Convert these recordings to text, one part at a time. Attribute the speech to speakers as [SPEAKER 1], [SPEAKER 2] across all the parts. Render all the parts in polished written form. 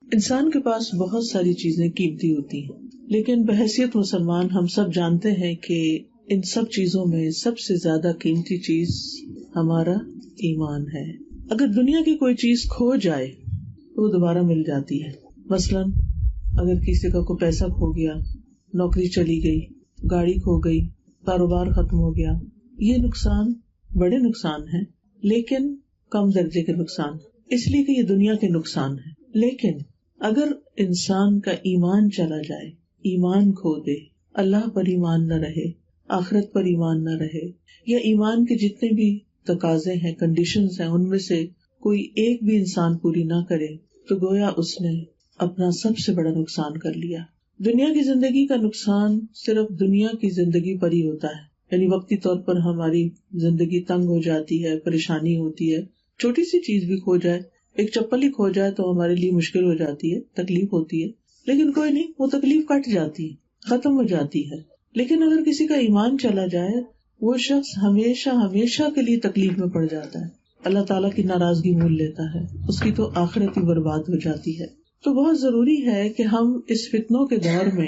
[SPEAKER 1] انسان کے پاس بہت ساری چیزیں قیمتی ہوتی ہیں، لیکن بحیثیت مسلمان ہم سب جانتے ہیں کہ ان سب چیزوں میں سب سے زیادہ قیمتی چیز ہمارا ایمان ہے۔ اگر دنیا کی کوئی چیز کھو جائے تو وہ دوبارہ مل جاتی ہے۔ مثلاً اگر کسی کا کوئی پیسہ کھو گیا، نوکری چلی گئی، گاڑی کھو گئی، کاروبار ختم ہو گیا، یہ نقصان بڑے نقصان ہیں، لیکن کم درجے کے نقصان، اس لیے کہ یہ دنیا کے نقصان ہیں۔ لیکن اگر انسان کا ایمان چلا جائے، ایمان کھو دے، اللہ پر ایمان نہ رہے، آخرت پر ایمان نہ رہے، یا ایمان کے جتنے بھی تقاضے ہیں، کنڈیشنز ہیں، ان میں سے کوئی ایک بھی انسان پوری نہ کرے تو گویا اس نے اپنا سب سے بڑا نقصان کر لیا۔ دنیا کی زندگی کا نقصان صرف دنیا کی زندگی پر ہی ہوتا ہے، یعنی وقتی طور پر ہماری زندگی تنگ ہو جاتی ہے، پریشانی ہوتی ہے، چھوٹی سی چیز بھی کھو جائے، ایک چپل ہی کھو جائے تو ہمارے لیے مشکل ہو جاتی ہے، تکلیف ہوتی ہے، لیکن کوئی نہیں، وہ تکلیف کٹ جاتی ہے، ختم ہو جاتی ہے۔ لیکن اگر کسی کا ایمان چلا جائے، وہ شخص ہمیشہ ہمیشہ کے لیے تکلیف میں پڑ جاتا ہے، اللہ تعالیٰ کی ناراضگی مول لیتا ہے، اس کی تو آخرت ہی برباد ہو جاتی ہے۔ تو بہت ضروری ہے کہ ہم اس فتنوں کے دور میں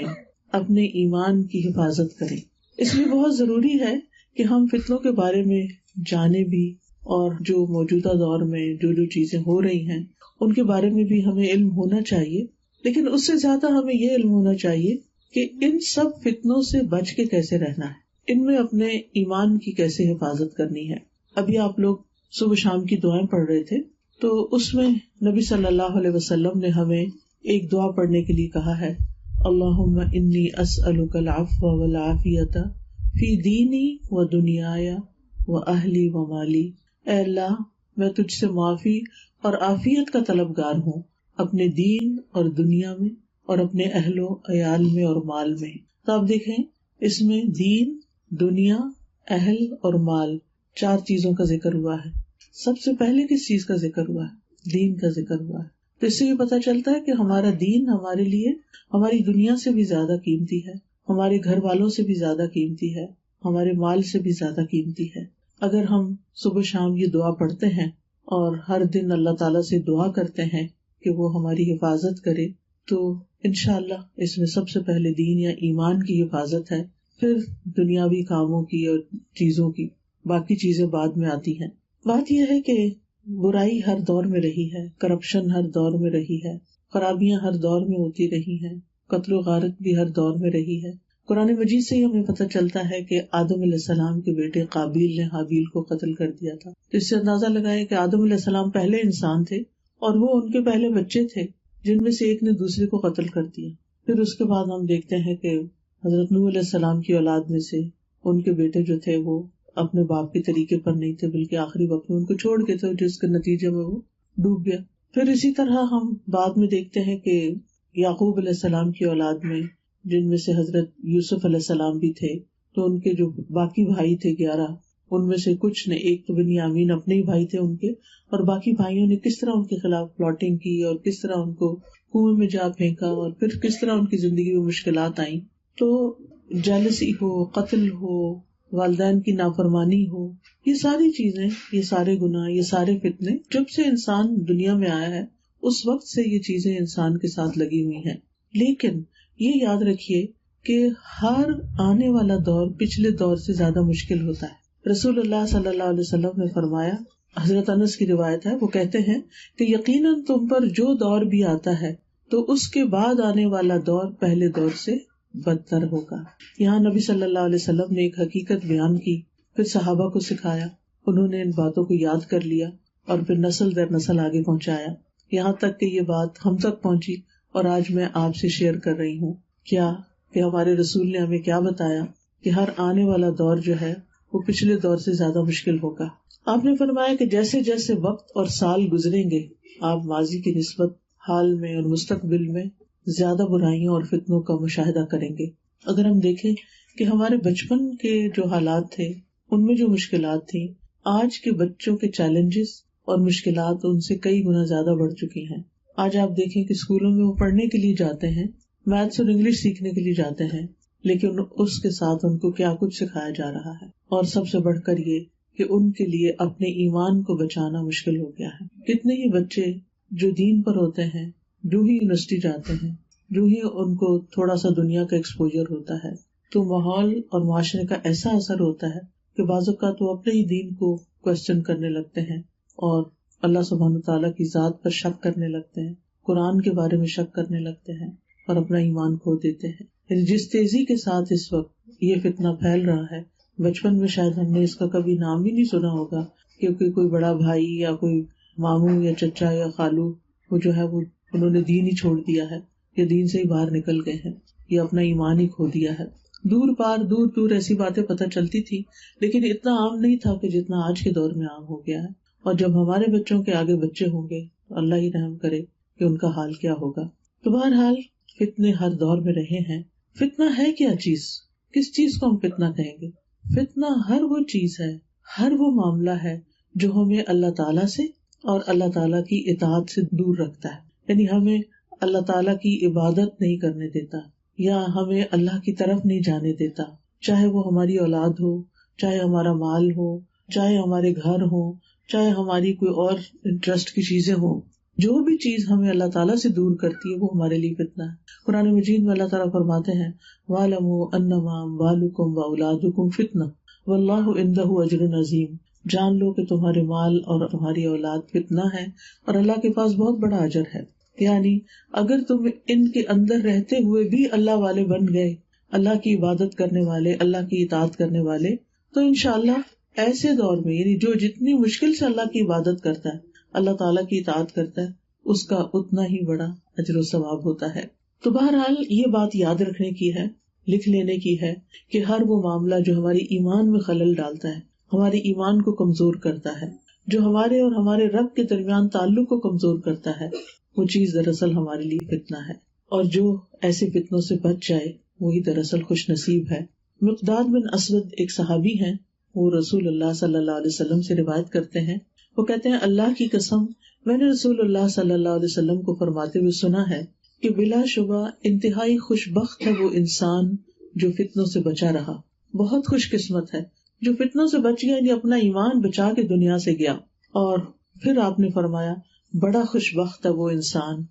[SPEAKER 1] اپنے ایمان کی حفاظت کریں۔ اس لیے بہت ضروری ہے کہ ہم فتنوں کے بارے میں جانیں بھی، اور جو موجودہ دور میں جو چیزیں ہو رہی ہیں ان کے بارے میں بھی ہمیں علم ہونا چاہیے، لیکن اس سے زیادہ ہمیں یہ علم ہونا چاہیے کہ ان سب فتنوں سے بچ کے کیسے رہنا ہے، ان میں اپنے ایمان کی کیسے حفاظت کرنی ہے۔ ابھی آپ لوگ صبح شام کی دعائیں پڑھ رہے تھے، تو اس میں نبی صلی اللہ علیہ وسلم نے ہمیں ایک دعا پڑھنے کے لیے کہا ہے، اللہم انی اسألک العفو والعافیۃ فی دینی و دنیایا و اہلی و مالی۔ اے اللہ، میں تجھ سے معافی اور عافیت کا طلبگار ہوں اپنے دین اور دنیا میں، اور اپنے اہل و عیال میں اور مال میں۔ تو آپ دیکھیں اس میں دین، دنیا، اہل اور مال، 4 چیزوں کا ذکر ہوا ہے۔ سب سے پہلے کس چیز کا ذکر ہوا ہے؟ دین کا ذکر ہوا ہے۔ تو اس سے یہ پتہ چلتا ہے کہ ہمارا دین ہمارے لیے ہماری دنیا سے بھی زیادہ قیمتی ہے، ہمارے گھر والوں سے بھی زیادہ قیمتی ہے، ہمارے مال سے بھی زیادہ قیمتی ہے۔ اگر ہم صبح شام یہ دعا پڑھتے ہیں اور ہر دن اللہ تعالیٰ سے دعا کرتے ہیں کہ وہ ہماری حفاظت کرے، تو انشاءاللہ اس میں سب سے پہلے دین یا ایمان کی حفاظت ہے، پھر دنیاوی کاموں کی اور چیزوں کی، باقی چیزیں بعد میں آتی ہیں۔ بات یہ ہے کہ برائی ہر دور میں رہی ہے، کرپشن ہر دور میں رہی ہے، خرابیاں ہر دور میں ہوتی رہی ہیں، قتل و غارت بھی ہر دور میں رہی ہے۔ قرآن مجید سے ہی ہمیں پتہ چلتا ہے کہ آدم علیہ السلام کے بیٹے قابیل نے حابیل کو قتل کر دیا تھا۔ تو اس سے اندازہ لگائے کہ آدم علیہ السلام پہلے انسان تھے، اور وہ ان کے پہلے بچے تھے جن میں سے ایک نے دوسرے کو قتل کر دیا۔ پھر اس کے بعد ہم دیکھتے ہیں کہ حضرت نوح علیہ السلام کی اولاد میں سے ان کے بیٹے جو تھے وہ اپنے باپ کے طریقے پر نہیں تھے، بلکہ آخری وقت میں ان کو چھوڑ کے تھے، جس کے نتیجے میں وہ ڈوب گیا۔ پھر اسی طرح ہم بعد میں دیکھتے ہیں کہ یعقوب علیہ السلام کی اولاد میں، جن میں سے حضرت یوسف علیہ السلام بھی تھے، تو ان کے جو باقی بھائی تھے 11، ان میں سے کچھ نے، ایک تو بنیامین اپنے ہی بھائی تھے ان کے، اور باقی بھائیوں نے کس طرح ان کے خلاف پلاٹنگ کی اور کس طرح ان کو کنویں میں جا پھینکا، اور پھر کس طرح ان کی زندگی میں مشکلات آئیں۔ تو جیلسی ہو، قتل ہو، والدین کی نافرمانی ہو، یہ ساری چیزیں، یہ سارے گناہ، یہ سارے فتنے، جب سے انسان دنیا میں آیا ہے اس وقت سے یہ چیزیں انسان کے ساتھ لگی ہوئی ہیں۔ لیکن یہ یاد رکھیے کہ ہر آنے والا دور پچھلے دور سے زیادہ مشکل ہوتا ہے۔ رسول اللہ صلی اللہ علیہ وسلم نے فرمایا، حضرت انس کی روایت ہے، وہ کہتے ہیں کہ یقیناً تم پر جو دور بھی آتا ہے تو اس کے بعد آنے والا دور پہلے دور سے بدتر ہوگا۔ یہاں نبی صلی اللہ علیہ وسلم نے ایک حقیقت بیان کی، پھر صحابہ کو سکھایا، انہوں نے ان باتوں کو یاد کر لیا اور پھر نسل در نسل آگے پہنچایا، یہاں تک کہ یہ بات ہم تک پہنچی، اور آج میں آپ سے شیئر کر رہی ہوں کیا کہ ہمارے رسول نے ہمیں کیا بتایا کہ ہر آنے والا دور جو ہے وہ پچھلے دور سے زیادہ مشکل ہوگا۔ آپ نے فرمایا کہ جیسے جیسے وقت اور سال گزریں گے، آپ ماضی کی نسبت حال میں اور مستقبل میں زیادہ برائیوں اور فتنوں کا مشاہدہ کریں گے۔ اگر ہم دیکھیں کہ ہمارے بچپن کے جو حالات تھے، ان میں جو مشکلات تھیں، آج کے بچوں کے چیلنجز اور مشکلات ان سے کئی گنا زیادہ بڑھ چکی ہیں۔ آج آپ دیکھیں کہ اسکولوں میں وہ پڑھنے کے لیے جاتے ہیں، میتھس اور انگلش سیکھنے کے لیے جاتے ہیں، لیکن اس کے ساتھ ان کو کیا کچھ سکھایا جا رہا ہے، اور سب سے بڑھ کر یہ کہ ان کے لیے اپنے ایمان کو بچانا مشکل ہو گیا ہے۔ کتنے ہی بچے جو دین پر ہوتے ہیں جو ہی یونیورسٹی جاتے ہیں، جو ہی ان کو تھوڑا سا دنیا کا ایکسپوجر ہوتا ہے تو ماحول اور معاشرے کا ایسا اثر ہوتا ہے کہ بعض اوقات وہ اپنے ہی دین کو کوشچن کرنے لگتے ہیں اور اللہ سبحانہ تعالیٰ کی ذات پر شک کرنے لگتے ہیں، قرآن کے بارے میں شک کرنے لگتے ہیں اور اپنا ایمان کھو دیتے ہیں. یعنی جس تیزی کے ساتھ اس وقت یہ فتنہ پھیل رہا ہے، بچپن میں شاید ہم نے اس کا کبھی نام ہی نہیں سنا ہوگا، کیونکہ کوئی بڑا بھائی یا کوئی ماموں یا چچا یا خالو وہ جو ہے وہ انہوں نے دین ہی چھوڑ دیا ہے یا دین سے ہی باہر نکل گئے ہیں یا اپنا ایمان ہی کھو دیا ہے. دور پار دور دور ایسی باتیں پتہ چلتی تھی، لیکن اتنا عام نہیں تھا کہ جتنا آج کے دور میں عام ہو گیا ہے. اور جب ہمارے بچوں کے آگے بچے ہوں گے تو اللہ ہی رحم کرے کہ ان کا حال کیا ہوگا. تو بہرحال فتنے ہر دور میں رہے ہیں. فتنہ ہے کیا چیز؟ کس چیز کو ہم فتنہ کہیں گے؟ فتنہ ہر وہ چیز ہے، ہر وہ معاملہ ہے جو ہمیں اللہ تعالیٰ سے اور اللہ تعالیٰ کی اطاعت سے دور رکھتا ہے. یعنی ہمیں اللہ تعالیٰ کی عبادت نہیں کرنے دیتا یا ہمیں اللہ کی طرف نہیں جانے دیتا، چاہے وہ ہماری اولاد ہو، چاہے ہمارا مال ہو، چاہے ہمارے گھر ہو، چاہے ہماری کوئی اور انٹرسٹ کی چیزیں ہوں. جو بھی چیز ہمیں اللہ تعالیٰ سے دور کرتی ہے وہ ہمارے لیے فتنہ ہے. قرآن مجید میں اللہ تعالیٰ فرماتے ہیں وَاعْلَمُوا أَنَّمَا أَمْوَالُكُمْ وَأَوْلَادُكُمْ فِتْنَةٌ وَاللَّهُ عِندَهُ أَجْرٌ عَظِيمٌ. جان لو کہ تمہارے مال اور تمہاری اولاد فتنہ ہے اور اللہ کے پاس بہت بڑا اجر ہے. یعنی اگر تم ان کے اندر رہتے ہوئے بھی اللہ والے بن گئے، اللہ کی عبادت کرنے والے، اللہ کی اطاعت کرنے والے، تو انشاءاللہ ایسے دور میں یعنی جو جتنی مشکل سے اللہ کی عبادت کرتا ہے، اللہ تعالیٰ کی اطاعت کرتا ہے، اس کا اتنا ہی بڑا اجر و ثواب ہوتا ہے. تو بہرحال یہ بات یاد رکھنے کی ہے، لکھ لینے کی ہے کہ ہر وہ معاملہ جو ہماری ایمان میں خلل ڈالتا ہے، ہمارے ایمان کو کمزور کرتا ہے، جو ہمارے اور ہمارے رب کے درمیان تعلق کو کمزور کرتا ہے، وہ چیز دراصل ہمارے لیے فتنہ ہے. اور جو ایسے فتنوں سے بچ جائے وہی دراصل خوش نصیب ہے. مقداد بن اسود ایک صحابی ہیں، وہ رسول اللہ صلی اللہ علیہ وسلم سے روایت کرتے ہیں. وہ کہتے ہیں اللہ کی قسم میں نے رسول اللہ صلی اللہ علیہ وسلم کو فرماتے ہوئے سنا ہے کہ بلا شبہ انتہائی خوش بخت ہے وہ انسان جو فتنوں سے بچا رہا، بہت خوش قسمت ہے جو فتنوں سے بچ گیا، یعنی اپنا ایمان بچا کے دنیا سے گیا. اور پھر آپ نے فرمایا بڑا خوش بخت ہے وہ انسان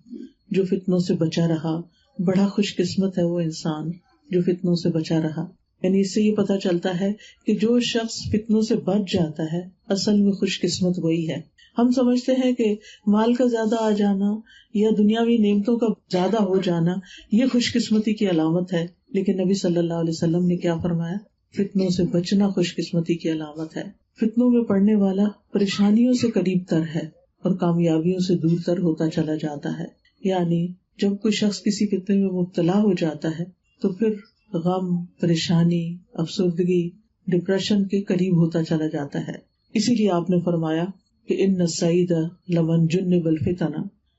[SPEAKER 1] جو فتنوں سے بچا رہا، بڑا خوش قسمت ہے وہ انسان جو فتنوں سے بچا رہا. یعنی اس سے یہ پتہ چلتا ہے کہ جو شخص فتنوں سے بچ جاتا ہے اصل میں خوش قسمت وہی ہے. ہم سمجھتے ہیں کہ مال کا زیادہ آ جانا یا دنیاوی نعمتوں کا زیادہ ہو جانا یہ خوش قسمتی کی علامت ہے، لیکن نبی صلی اللہ علیہ وسلم نے کیا فرمایا؟ فتنوں سے بچنا خوش قسمتی کی علامت ہے. فتنوں میں پڑنے والا پریشانیوں سے قریب تر ہے اور کامیابیوں سے دور تر ہوتا چلا جاتا ہے. یعنی جب کوئی شخص کسی فتنے میں مبتلا ہو جاتا ہے تو پھر غم، پریشانی، افسردگی، ڈپریشن کے قریب ہوتا چلا جاتا ہے. اسی لیے آپ نے فرمایا کہ ان السعید لمن جنب الفتن.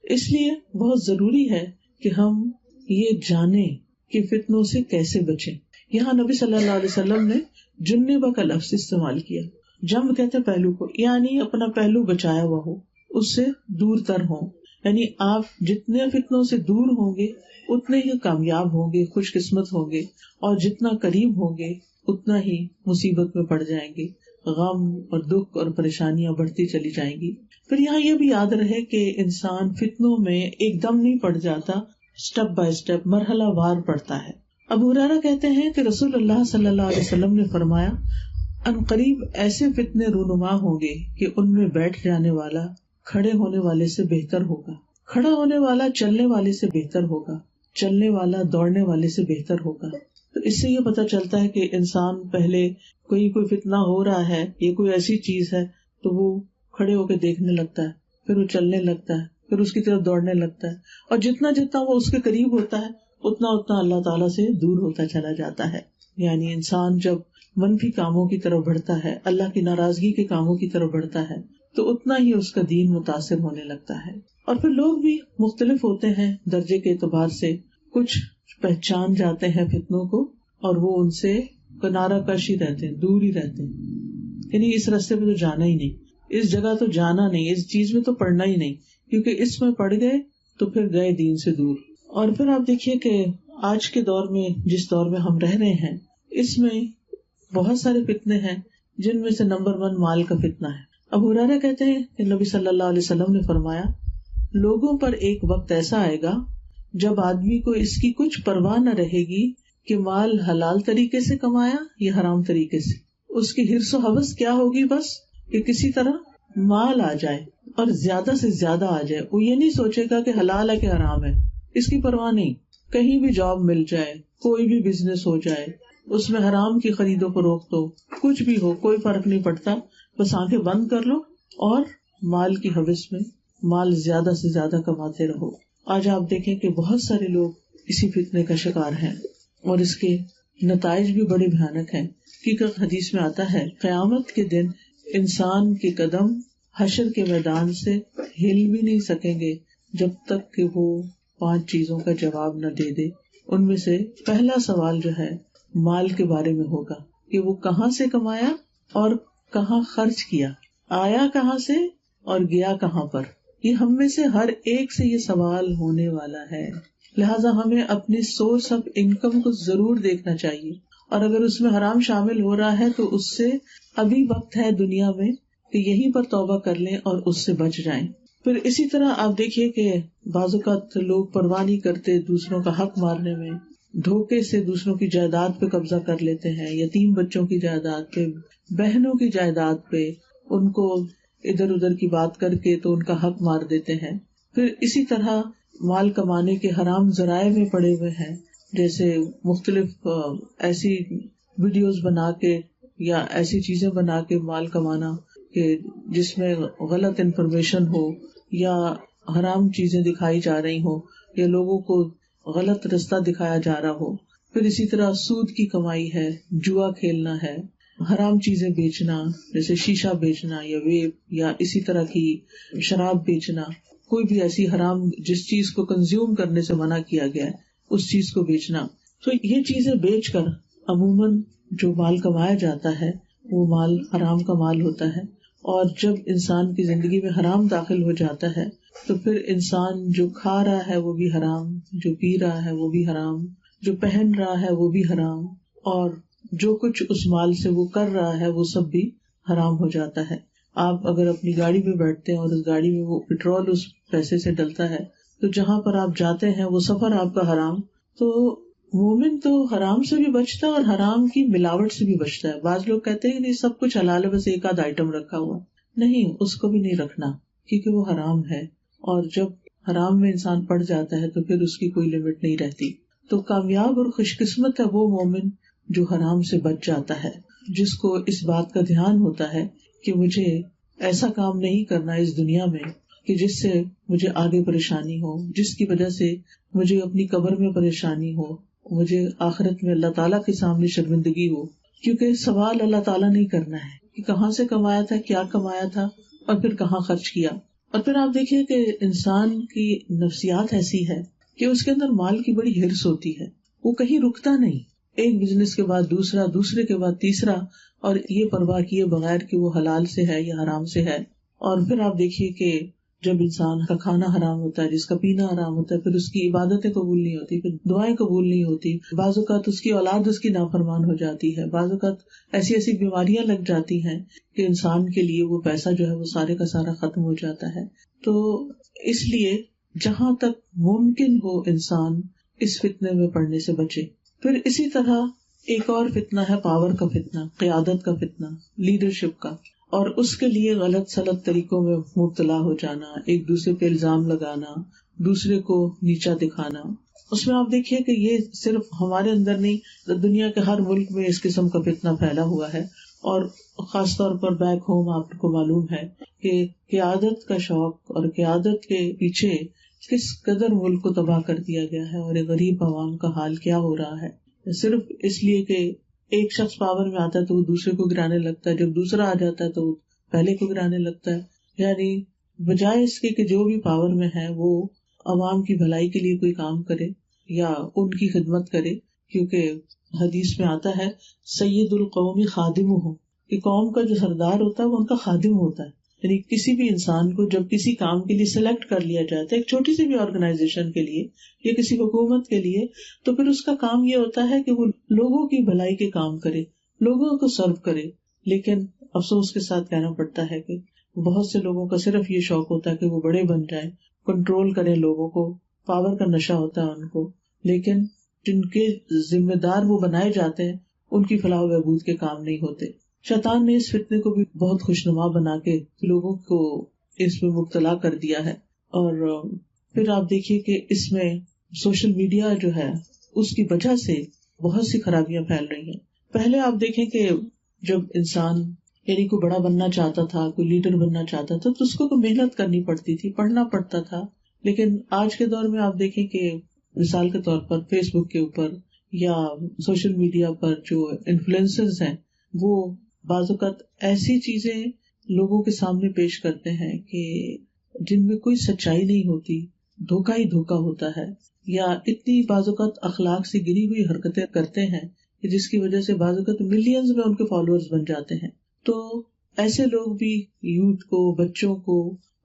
[SPEAKER 1] اس لیے بہت ضروری ہے کہ ہم یہ جانیں کہ فتنوں سے کیسے بچیں. یہاں نبی صلی اللہ علیہ وسلم نے جنب کا لفظ استعمال کیا. جنب کہتے ہیں پہلو کو، یعنی اپنا پہلو بچایا ہوا ہو، اس سے دور تر ہوں. یعنی آپ جتنے فتنوں سے دور ہوں گے اتنے ہی کامیاب ہوں گے، خوش قسمت ہوں گے، اور جتنا قریب ہوں گے اتنا ہی مصیبت میں پڑ جائیں گے، غم اور دکھ اور پریشانیاں بڑھتی چلی جائیں گی. پھر یہاں یہ بھی یاد رہے کہ انسان فتنوں میں ایک دم نہیں پڑ جاتا، سٹیپ بائی سٹیپ، مرحلہ وار پڑتا ہے. ابو ہریرہ کہتے ہیں کہ رسول اللہ صلی اللہ علیہ وسلم نے فرمایا ان قریب ایسے فتنے رونما ہوں گے کہ ان میں بیٹھ جانے والا کھڑے ہونے والے سے بہتر ہوگا، کھڑا ہونے والا چلنے والے سے بہتر ہوگا، چلنے والا دوڑنے والے سے بہتر ہوگا. تو اس سے یہ پتہ چلتا ہے کہ انسان پہلے کوئی فتنہ ہو رہا ہے یا کوئی ایسی چیز ہے تو وہ کھڑے ہو کے دیکھنے لگتا ہے، پھر وہ چلنے لگتا ہے، پھر اس کی طرف دوڑنے لگتا ہے، اور جتنا جتنا وہ اس کے قریب ہوتا ہے اتنا اتنا اللہ تعالیٰ سے دور ہوتا چلا جاتا ہے. یعنی انسان جب منفی کاموں کی طرف بڑھتا ہے، اللہ کی ناراضگی کے کاموں کی طرف بڑھتا ہے، تو اتنا ہی اس کا دین متاثر ہونے لگتا ہے. اور پھر لوگ بھی مختلف ہوتے ہیں درجے کے اعتبار سے، کچھ پہچان جاتے ہیں فتنوں کو اور وہ ان سے کنارہ کش ہی رہتے ہیں، دور ہی رہتے ہیں. یعنی اس راستے پہ تو جانا ہی نہیں، اس جگہ تو جانا نہیں، اس چیز میں تو پڑھنا ہی نہیں، کیونکہ اس میں پڑ گئے تو پھر گئے دین سے دور. اور پھر آپ دیکھیے کہ آج کے دور میں، جس دور میں ہم رہ رہے ہیں، اس میں بہت سارے فتنے ہیں جن میں سے نمبر 1 مال کا فتنہ ہے. ابو ہریرہ کہتے ہیں کہ نبی صلی اللہ علیہ وسلم نے فرمایا لوگوں پر ایک وقت ایسا آئے گا جب آدمی کو اس کی کچھ پرواہ نہ رہے گی کہ مال حلال طریقے سے کمایا یا حرام طریقے سے. اس کی حرص و ہوس کیا ہوگی؟ بس کہ کسی طرح مال آ جائے اور زیادہ سے زیادہ آ جائے. وہ یہ نہیں سوچے گا کہ حلال ہے کہ حرام ہے، اس کی پرواہ نہیں. کہیں بھی جاب مل جائے، کوئی بھی بزنس ہو جائے، اس میں حرام کی خرید و فروخت ہو، کچھ بھی ہو، کوئی فرق نہیں پڑتا. بس آنکھیں بند کر لو اور مال کی ہوس میں مال زیادہ سے زیادہ کماتے رہو. آج آپ دیکھیں کہ بہت سارے لوگ اسی فتنے کا شکار ہیں اور اس کے نتائج بھی بڑے بھیانک ہیں. حقیقت حدیث میں آتا ہے قیامت کے دن انسان کے قدم حشر کے میدان سے ہل بھی نہیں سکیں گے جب تک کہ وہ 5 چیزوں کا جواب نہ دے دے. ان میں سے پہلا سوال جو ہے مال کے بارے میں ہوگا کہ وہ کہاں سے کمایا اور کہاں خرچ کیا، آیا کہاں سے اور گیا کہاں پر. یہ ہم میں سے ہر ایک سے یہ سوال ہونے والا ہے. لہٰذا ہمیں اپنی سورس آف انکم کو ضرور دیکھنا چاہیے، اور اگر اس میں حرام شامل ہو رہا ہے تو اس سے ابھی وقت ہے دنیا میں کہ یہیں پر توبہ کر لیں اور اس سے بچ جائیں. پھر اسی طرح آپ دیکھیے کہ بعض اوقات لوگ پرواہ نہیں کرتے دوسروں کا حق مارنے میں، دھوکے سے دوسروں کی جائیداد پہ قبضہ کر لیتے ہیں، یتیم بچوں کی جائیداد پہ، بہنوں کی جائیداد پہ، ان کو ادھر ادھر کی بات کر کے تو ان کا حق مار دیتے ہیں. پھر اسی طرح مال کمانے کے حرام ذرائع میں پڑے ہوئے ہیں، جیسے مختلف ایسی ویڈیوز بنا کے یا ایسی چیزیں بنا کے مال کمانا کہ جس میں غلط انفارمیشن ہو یا حرام چیزیں دکھائی جا رہی ہوں یا لوگوں کو غلط رستہ دکھایا جا رہا ہو. پھر اسی طرح سود کی کمائی ہے، جوا کھیلنا ہے، حرام چیزیں بیچنا جیسے شیشہ بیچنا یا ویپ یا اسی طرح کی شراب بیچنا، کوئی بھی ایسی حرام جس چیز کو کنزیوم کرنے سے منع کیا گیا ہے اس چیز کو بیچنا. تو یہ چیزیں بیچ کر عموماً جو مال کمایا جاتا ہے وہ مال حرام کا مال ہوتا ہے. اور جب انسان کی زندگی میں حرام داخل ہو جاتا ہے تو پھر انسان جو کھا رہا ہے وہ بھی حرام، جو پی رہا ہے وہ بھی حرام، جو پہن رہا ہے وہ بھی حرام، اور جو کچھ اس مال سے وہ کر رہا ہے وہ سب بھی حرام ہو جاتا ہے. آپ اگر اپنی گاڑی میں بیٹھتے ہیں اور اس گاڑی میں وہ پٹرول اس پیسے سے ڈلتا ہے تو جہاں پر آپ جاتے ہیں وہ سفر آپ کا حرام. تو مومن تو حرام سے بھی بچتا ہے اور حرام کی ملاوٹ سے بھی بچتا ہے. بعض لوگ کہتے ہیں کہ نہیں سب کچھ حلال ہے، بس ایک آدھ آئٹم رکھا ہوا. نہیں، اس کو بھی نہیں رکھنا کیونکہ وہ حرام ہے، اور جب حرام میں انسان پڑ جاتا ہے تو پھر اس کی کوئی لمٹ نہیں رہتی. تو کامیاب اور خوش قسمت ہے وہ مومن جو حرام سے بچ جاتا ہے، جس کو اس بات کا دھیان ہوتا ہے کہ مجھے ایسا کام نہیں کرنا اس دنیا میں کہ جس سے مجھے آگے پریشانی ہو، جس کی وجہ سے مجھے اپنی قبر میں پریشانی ہو، مجھے آخرت میں اللہ تعالیٰ کے سامنے شرمندگی ہو. کیونکہ سوال اللہ تعالیٰ نہیں کرنا ہے کہ کہاں سے کمایا تھا، کیا کمایا تھا اور پھر کہاں خرچ کیا. اور پھر آپ دیکھیے کہ انسان کی نفسیات ایسی ہے کہ اس کے اندر مال کی بڑی ہرس ہوتی ہے، وہ کہیں رکتا نہیں، ایک بزنس کے بعد دوسرا، دوسرے کے بعد تیسرا، اور یہ پرواہ کیے بغیر کہ وہ حلال سے ہے یا حرام سے ہے. اور پھر آپ دیکھیے کہ جب انسان کا کھانا حرام ہوتا ہے، جس کا پینا حرام ہوتا ہے، پھر اس کی عبادتیں قبول نہیں ہوتی، پھر دعائیں قبول نہیں ہوتی. بعض اوقات اس کی اولاد اس کی نافرمان ہو جاتی ہے، بعض اوقات ایسی ایسی بیماریاں لگ جاتی ہیں کہ انسان کے لیے وہ پیسہ جو ہے وہ سارے کا سارا ختم ہو جاتا ہے. تو اس لیے جہاں تک ممکن ہو انسان اس فتنے میں پڑنے سے بچے. پھر اسی طرح ایک اور فتنہ ہے پاور کا فتنہ، قیادت کا فتنہ، لیڈرشپ کا، اور اس کے لیے غلط سلط طریقوں میں مبتلا ہو جانا، ایک دوسرے پہ الزام لگانا، دوسرے کو نیچا دکھانا. اس میں آپ دیکھیے کہ یہ صرف ہمارے اندر نہیں، دنیا کے ہر ملک میں اس قسم کا فتنہ پھیلا ہوا ہے. اور خاص طور پر بیک ہوم آپ کو معلوم ہے کہ قیادت کا شوق اور قیادت کے پیچھے کس قدر ملک کو تباہ کر دیا گیا ہے، اور غریب عوام کا حال کیا ہو رہا ہے صرف اس لیے کہ ایک شخص پاور میں آتا ہے تو وہ دوسرے کو گرانے لگتا ہے، جب دوسرا آ جاتا ہے تو وہ پہلے کو گرانے لگتا ہے. یعنی بجائے اس کے کہ جو بھی پاور میں ہے وہ عوام کی بھلائی کے لیے کوئی کام کرے یا ان کی خدمت کرے. کیونکہ حدیث میں آتا ہے سید القوم خادمہم، کہ قوم کا جو سردار ہوتا ہے وہ ان کا خادم ہوتا ہے. یعنی کسی بھی انسان کو جب کسی کام کے لیے سلیکٹ کر لیا جاتا ہے، ایک چھوٹی سی بھی آرگنائزیشن کے لیے یا کسی حکومت کے لیے، تو پھر اس کا کام یہ ہوتا ہے کہ وہ لوگوں کی بھلائی کے کام کرے، لوگوں کو سرو کرے. لیکن افسوس کے ساتھ کہنا پڑتا ہے کہ بہت سے لوگوں کا صرف یہ شوق ہوتا ہے کہ وہ بڑے بن جائیں، کنٹرول کریں لوگوں کو، پاور کا نشہ ہوتا ہے ان کو، لیکن جن کے ذمہ دار وہ بنائے جاتے ہیں ان کی فلاح و بہبود کے کام نہیں ہوتے. شیطان نے اس فتنے کو بھی بہت خوشنما بنا کے لوگوں کو اس میں مبتلا کر دیا ہے. اور پھر آپ دیکھیے کہ اس میں سوشل میڈیا جو ہے اس کی وجہ سے بہت سی خرابیاں پھیل رہی ہیں. پہلے آپ دیکھیں کہ جب انسان یعنی کوئی بڑا بننا چاہتا تھا، کوئی لیڈر بننا چاہتا تھا تو اس کو محنت کرنی پڑتی تھی، پڑھنا پڑتا تھا. لیکن آج کے دور میں آپ دیکھیں کہ مثال کے طور پر فیس بک کے اوپر یا سوشل میڈیا پر جو انفلوئنسرز ہیں وہ بعض اوقات ایسی چیزیں لوگوں کے سامنے پیش کرتے ہیں کہ جن میں کوئی سچائی نہیں ہوتی، دھوکہ ہی دھوکہ ہوتا ہے، یا اتنی بعض اوقات اخلاق سے گری ہوئی حرکتیں کرتے ہیں کہ جس کی وجہ سے بعض اوقات ملینز میں ان کے فالوورز بن جاتے ہیں. تو ایسے لوگ بھی یوتھ کو، بچوں کو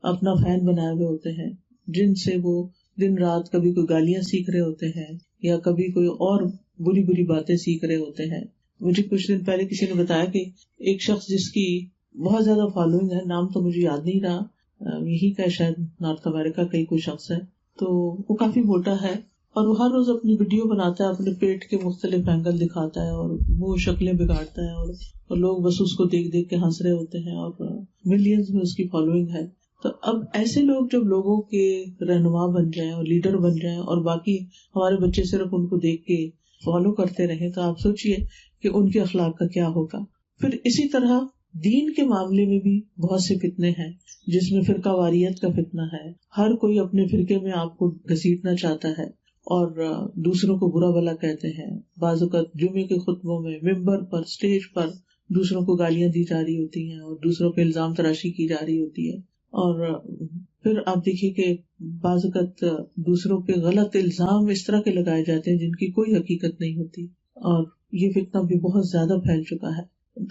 [SPEAKER 1] اپنا فین بنائے ہوئے ہوتے ہیں، جن سے وہ دن رات کبھی کوئی گالیاں سیکھ رہے ہوتے ہیں یا کبھی کوئی اور بری بری باتیں سیکھ رہے ہوتے ہیں. مجھے کچھ دن پہلے کسی نے بتایا کہ ایک شخص جس کی بہت زیادہ فالوئنگ ہے، نام تو مجھے یاد نہیں رہا، یہی کا شاید نارتھ امریکہ کا ہی کوئی شخص ہے، تو وہ کافی موٹا ہے اور وہ ہر روز اپنی ویڈیو بناتا ہے، اپنے پیٹ کے مختلف اینگل دکھاتا ہے اور وہ شکلیں بگاڑتا ہے اور لوگ بس اس کو دیکھ دیکھ کے ہنس رہے ہوتے ہیں اور ملینز میں اس کی فالوئنگ ہے. تو اب ایسے لوگ جب لوگوں کے رہنما بن جائیں اور لیڈر بن جائیں اور باقی ہمارے بچے صرف ان کو دیکھ کے فالو کرتے رہیں تو آپ سوچئے کہ ان کے اخلاق کا کیا ہوگا. پھر اسی طرح دین کے معاملے میں بھی بہت سے فتنے ہیں جس میں فرقہ واریت کا فتنہ ہے. ہر کوئی اپنے فرقے میں آپ کو گھسیٹنا چاہتا ہے اور دوسروں کو برا بھلا کہتے ہیں. بعض اوقات جمعے کے خطبوں میں ممبر پر، اسٹیج پر دوسروں کو گالیاں دی جا رہی ہوتی ہیں اور دوسروں پہ الزام تراشی کی جا رہی ہوتی ہے. اور پھر آپ دیکھیے کہ بعض اوقات دوسروں پہ غلط الزام اس طرح کے لگائے جاتے ہیں جن کی کوئی حقیقت نہیں ہوتی، اور یہ فتنہ بھی بہت زیادہ پھیل چکا ہے.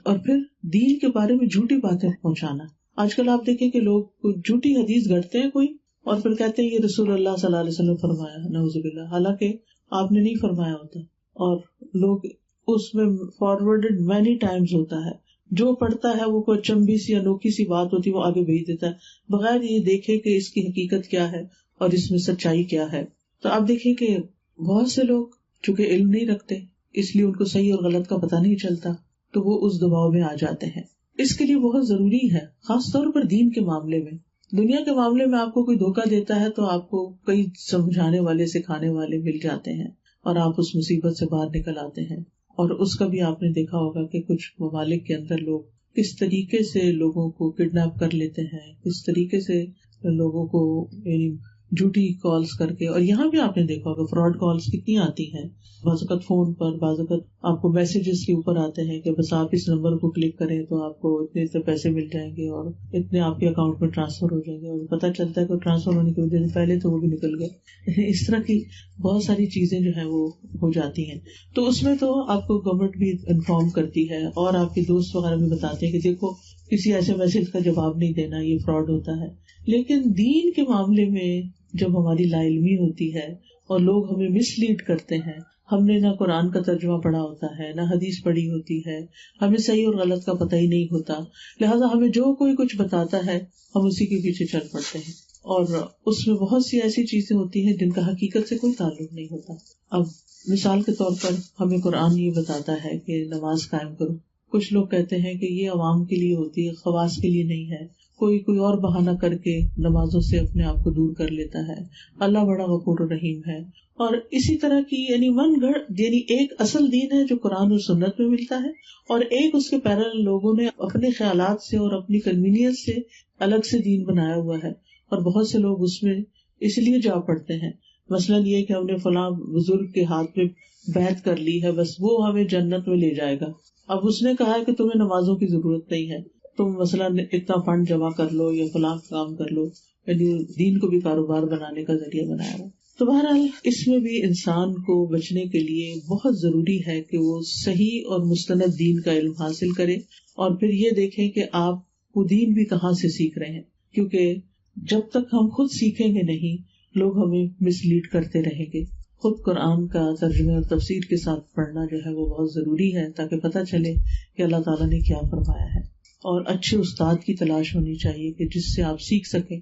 [SPEAKER 1] اور پھر دین کے بارے میں جھوٹی باتیں پہنچانا. آج کل آپ دیکھیں کہ لوگ جھوٹی حدیث گھڑتے ہیں کوئی اور پھر کہتے ہیں یہ رسول اللہ صلی اللہ علیہ وسلم فرمایا، نعوذ باللہ، حالانکہ آپ نے نہیں فرمایا ہوتا. اور لوگ اس میں فارورڈڈ مینی ٹائمز ہوتا ہے، جو پڑھتا ہے وہ کوئی چمبی سی انوکھی سی بات ہوتی ہے وہ آگے بھیج دیتا ہے بغیر یہ دیکھے کہ اس کی حقیقت کیا ہے اور اس میں سچائی کیا ہے. تو آپ دیکھیں کہ بہت سے لوگ چونکہ علم نہیں رکھتے اس لیے ان کو صحیح اور غلط کا پتہ نہیں چلتا تو وہ اس دباؤ میں آ جاتے ہیں. اس کے لیے بہت ضروری ہے خاص طور پر دین کے معاملے میں. دنیا کے معاملے میں آپ کو کوئی دھوکہ دیتا ہے تو آپ کو کئی سمجھانے والے، سکھانے والے مل جاتے ہیں اور آپ اس مصیبت سے باہر نکل آتے ہیں. اور اس کا بھی آپ نے دیکھا ہوگا کہ کچھ ممالک کے اندر لوگ کس طریقے سے لوگوں کو کڈنیپ کر لیتے ہیں، کس طریقے سے لوگوں کو یعنی جھوٹی کالز کر کے. اور یہاں بھی آپ نے دیکھا ہوگا فراڈ کالز کتنی آتی ہیں، بعض اوقات فون پر، بعض اوقات آپ کو میسیجز کے اوپر آتے ہیں کہ بس آپ اس نمبر کو کلک کریں تو آپ کو اتنے سے پیسے مل جائیں گے اور اتنے آپ کے اکاؤنٹ میں ٹرانسفر ہو جائیں گے، اور پتہ چلتا ہے کہ ٹرانسفر ہونے کی وجہ سے پہلے تو وہ بھی نکل گئے. اس طرح کی بہت ساری چیزیں جو ہیں وہ ہو جاتی ہیں. تو اس میں تو آپ کو گورنمنٹ بھی انفارم کرتی ہے اور آپ کے دوست وغیرہ بھی بتاتے ہیں کہ دیکھو کسی ایسے میسج کا جواب نہیں دینا، یہ فراڈ ہوتا ہے. لیکن دین کے معاملے میں جب ہماری لا علمی ہوتی ہے اور لوگ ہمیں مس لیڈ کرتے ہیں، ہم نے نہ قرآن کا ترجمہ پڑھا ہوتا ہے، نہ حدیث پڑھی ہوتی ہے، ہمیں صحیح اور غلط کا پتہ ہی نہیں ہوتا، لہٰذا ہمیں جو کوئی کچھ بتاتا ہے ہم اسی کے پیچھے چل پڑتے ہیں. اور اس میں بہت سی ایسی چیزیں ہوتی ہیں جن کا حقیقت سے کوئی تعلق نہیں ہوتا. اب مثال کے طور پر ہمیں قرآن یہ بتاتا ہے کہ نماز قائم کرو. کچھ لوگ کہتے ہیں کہ یہ عوام کے لیے ہوتی ہے، خواص کے لیے نہیں ہے. کوئی اور بہانہ کر کے نمازوں سے اپنے آپ کو دور کر لیتا ہے. اللہ بڑا غفور الرحیم ہے. اور اسی طرح کی یعنی من گھڑ یعنی ایک اصل دین ہے جو قرآن اور سنت میں ملتا ہے، اور ایک اس کے پیرل لوگوں نے اپنے خیالات سے اور اپنی کنوینئنس سے الگ سے دین بنایا ہوا ہے. اور بہت سے لوگ اس میں اس لیے جا پڑتے ہیں، مثلاً یہ کہ ہم نے فلاں بزرگ کے ہاتھ میں بیعت کر لی ہے، بس وہ ہمیں جنت میں لے جائے گا. اب اس نے کہا ہے کہ تمہیں نمازوں کی ضرورت نہیں ہے، تم مثلاً اتنا فنڈ جمع کر لو یا فلاں کام کر لو، یعنی دین کو بھی کاروبار بنانے کا ذریعہ بنایا ہوا. تو بہرحال اس میں بھی انسان کو بچنے کے لیے بہت ضروری ہے کہ وہ صحیح اور مستند دین کا علم حاصل کرے، اور پھر یہ دیکھیں کہ آپ وہ دین بھی کہاں سے سیکھ رہے ہیں، کیونکہ جب تک ہم خود سیکھیں گے نہیں لوگ ہمیں مس لیڈ کرتے رہیں گے. خود قرآن کا ترجمے اور تفسیر کے ساتھ پڑھنا جو ہے وہ بہت ضروری ہے تاکہ پتہ چلے کہ اللہ تعالیٰ نے کیا فرمایا ہے. اور اچھے استاد کی تلاش ہونی چاہیے کہ جس سے آپ سیکھ سکیں.